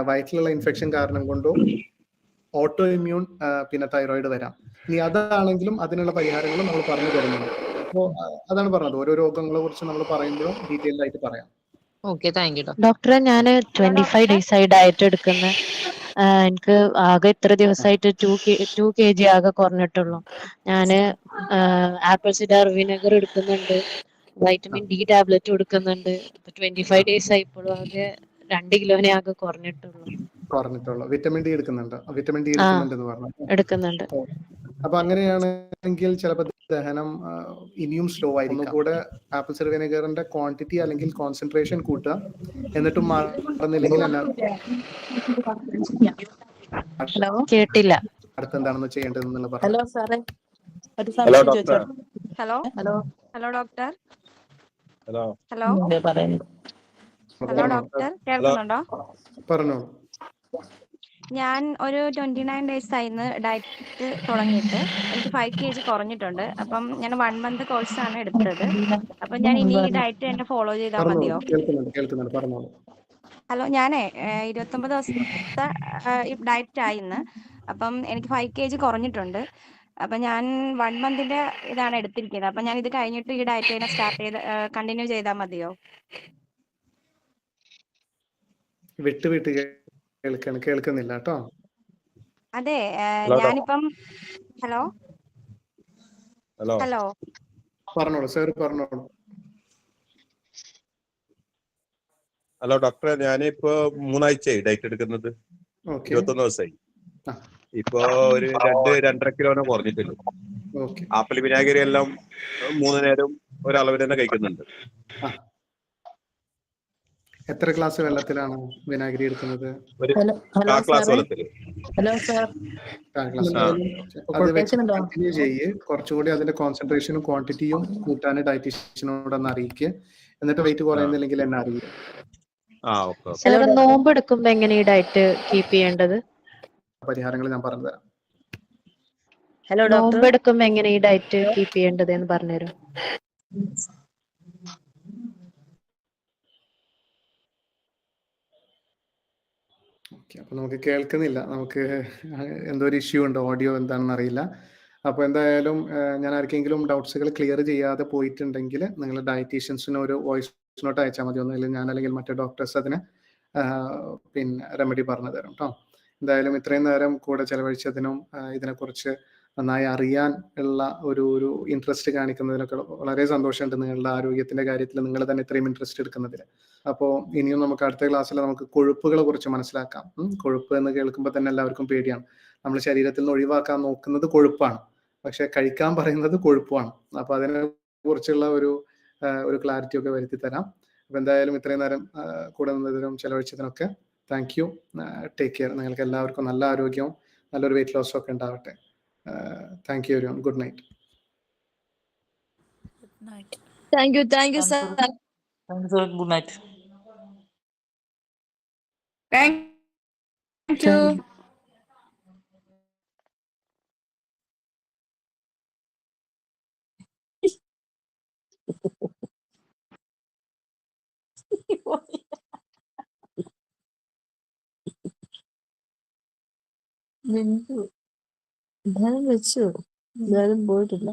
വയറ്റിലുള്ള ഇൻഫെക്ഷൻ കാരണം കൊണ്ടോ ഓട്ടോ ഇമ്മ്യൂൺ പിന്നെ തൈറോയിഡ് വരാം. ഇനി അതാണെങ്കിലും അതിനുള്ള പരിഹാരങ്ങളും നമ്മൾ പറഞ്ഞു തരുന്നുണ്ട്. അപ്പോൾ അതാണ് പറഞ്ഞത്, ഓരോ രോഗങ്ങളെ കുറിച്ച് നമ്മൾ പറയുമ്പോഴും ഡീറ്റെയിൽഡ് ആയിട്ട് പറയാം. ഓക്കെ, താങ്ക് യു ഡോക്ടറെ. ഞാൻ 25 ഡേയ്സ് ആയി ഡയറ്റ് എടുക്കുന്ന. എനിക്ക് ആകെ ഇത്ര ദിവസമായിട്ട് 2 kg ആകെ കുറഞ്ഞിട്ടുള്ളൂ. ഞാൻ ആപ്പിൾ സിഡാർ വിനെഗർ എടുക്കുന്നുണ്ട്, വൈറ്റമിൻ ഡി ടാബ്ലറ്റ് എടുക്കുന്നുണ്ട്. 25 ഡേയ്സ് ആയിപ്പോഴും ആകെ 2 കിലോനെ ആകെ കുറഞ്ഞിട്ടുള്ളൂ. വിറ്റമിൻ ഡി എടുക്കുന്നുണ്ട്, വിറ്റമിൻ ഡി എടുക്കുന്നുണ്ടെന്ന് പറഞ്ഞു. എടുക്കുന്നുണ്ട്. അപ്പൊ അങ്ങനെയാണെങ്കിൽ ചിലപ്പോൾ ദഹനം ഇനിയും സ്ലോ ആയിരിക്കും. ഒന്നുകൂടെ ആപ്പിൾ സിഡർ വിനെഗറിന്റെ ക്വാണ്ടിറ്റി അല്ലെങ്കിൽ കോൺസെൻട്രേഷൻ കൂട്ടുക. എന്നിട്ടും മാറുന്നില്ലെങ്കിൽ ഹലോ, കേട്ടില്ല. അടുത്തെന്താണെന്ന് ചെയ്യേണ്ടതെന്നുള്ള പറഞ്ഞു. ഹലോ സാറേ, ഒരു സംശയം ചോദിച്ചോ? Hello hello hello doctor. Hello hello hello doctor, കേൾക്കുന്നുണ്ടോ? പറഞ്ഞോളൂ. ഞാൻ ഒരു 29 ഡേയ്സ് ആയിരുന്നു ഡയറ്റ് തുടങ്ങിയിട്ട്. എനിക്ക് 5 kg കുറഞ്ഞിട്ടുണ്ട്. അപ്പം ഞാൻ 1 month കോഴ്സാണ് എടുത്തത്. അപ്പം ഞാൻ ഇനി ഈ ഡയറ്റ് തന്നെ ഫോളോ ചെയ്താൽ മതിയോ? കേൾക്കുന്നുണ്ട്, പറഞ്ഞോളൂ. ഹലോ, ഞാനേ 29 ദിവസത്തെ ഡയറ്റ് ആയിന്ന്. അപ്പം എനിക്ക് 5 kg കുറഞ്ഞിട്ടുണ്ട്. അപ്പം ഞാൻ 1 monthന്റെ ഇതാണ് എടുത്തിരിക്കുന്നത്. അപ്പം ഞാൻ ഇത് കഴിഞ്ഞിട്ട് ഈ ഡയറ്റ് തന്നെ സ്റ്റാർട്ട് ചെയ്ത് കണ്ടിന്യൂ ചെയ്താൽ മതിയോ? വിട്ട് കേൾക്കുന്നില്ല കേട്ടോ. അതെ, ഞാനിപ്പം ഹലോ ഹലോ പറഞ്ഞോളൂ സാർ, പറഞ്ഞോളൂ. ഹലോ ഡോക്ടറെ, ഞാനിപ്പോ 3 ആഴ്ചയായി ഡയറ്റ് എടുക്കുന്നത്. 21 ദിവസമായി. ഇപ്പോ ഒരു 2-2.5 കിലോനെ കുറഞ്ഞിട്ടുള്ളൂ. ആപ്പിൾ വിനാഗിരി എല്ലാം 3 നേരം ഒരളവിൽ തന്നെ കഴിക്കുന്നുണ്ട്. എത്ര ഗ്ലാസ് വെള്ളത്തിലാണ് വിനാഗിരി എടുക്കുന്നത്? ഗ്ലാസ് വെള്ളത്തിൽ. അത് വെച്ച് കണ്ടിന്യൂ ചെയ്യ്. കുറച്ചുകൂടി അതിന്റെ കോൺസെൻട്രേഷനും ക്വാണ്ടിറ്റിയും കൂട്ടാൻ ഡയറ്റീഷ്യനോടൊന്ന് അറിയിക്കുക. എന്നിട്ട് വെയിറ്റ് കുറയുന്നില്ലെങ്കിൽ എന്നെ അറിയിക്കുക. സാർ, നോമ്പ് എടുക്കുമ്പോ എങ്ങനെ ഈ ഡയറ്റ് കീപ്പ് ചെയ്യേണ്ടത്? പരിഹാരങ്ങൾ ഞാൻ പറഞ്ഞുതരാം. നോമ്പ് എടുക്കുമ്പോ എങ്ങനെ ഈ ഡയറ്റ് കീപ്പ് ചെയ്യേണ്ടത് എന്ന് പറഞ്ഞുതരും. അപ്പൊ നമുക്ക് കേൾക്കുന്നില്ല, നമുക്ക് എന്തോ ഒരു ഇഷ്യൂ ഉണ്ട്, ഓഡിയോ എന്താണെന്ന് അറിയില്ല. അപ്പോൾ എന്തായാലും ഞാൻ ആർക്കെങ്കിലും ഡൗട്ട്സുകൾ ക്ലിയർ ചെയ്യാതെ പോയിട്ടുണ്ടെങ്കിൽ നിങ്ങൾ ഡയറ്റീഷ്യൻസിന് ഒരു വോയിസ് നോട്ട് അയച്ചാൽ മതി. ഒന്നുമില്ല ഞാൻ അല്ലെങ്കിൽ മറ്റേ ഡോക്ടേഴ്സ് അതിന് പിന്നെ റെമഡി പറഞ്ഞു തരും കേട്ടോ. എന്തായാലും ഇത്രയും നേരം കൂടെ ചെലവഴിച്ചതിനും ഇതിനെക്കുറിച്ച് നന്നായി അറിയാൻ ഉള്ള ഒരു ഇൻട്രസ്റ്റ് കാണിക്കുന്നതിനൊക്കെ വളരെ സന്തോഷമുണ്ട്. നിങ്ങളുടെ ആരോഗ്യത്തിന്റെ കാര്യത്തിൽ നിങ്ങൾ തന്നെ ഇത്രയും ഇൻട്രസ്റ്റ് എടുക്കുന്നതിൽ. അപ്പോൾ ഇനിയും നമുക്ക് അടുത്ത ക്ലാസ്സിൽ നമുക്ക് കൊഴുപ്പുകളെ കുറിച്ച് മനസ്സിലാക്കാം. കൊഴുപ്പ് എന്ന് കേൾക്കുമ്പോൾ തന്നെ എല്ലാവർക്കും പേടിയാണ്. നമ്മൾ ശരീരത്തിൽ നിന്ന് ഒഴിവാക്കാൻ നോക്കുന്നത് കൊഴുപ്പാണ്, പക്ഷെ കഴിക്കാൻ പറയുന്നത് കൊഴുപ്പാണ്. അപ്പൊ അതിനെ കുറിച്ചുള്ള ഒരു ക്ലാരിറ്റി ഒക്കെ വരുത്തി തരാം. അപ്പൊ എന്തായാലും ഇത്രയും നേരം കൂടെ നിന്നതിനും ചെലവഴിച്ചതിനൊക്കെ താങ്ക് യു. Take care. നിങ്ങൾക്ക് എല്ലാവർക്കും നല്ല ആരോഗ്യവും നല്ലൊരു വെയിറ്റ് ലോസും ഒക്കെ ഉണ്ടാവട്ടെ. Thank you everyone. Good night. Thank you sir. Good night. Thank you. വെച്ചു, എന്തായാലും പോയിട്ടില്ല.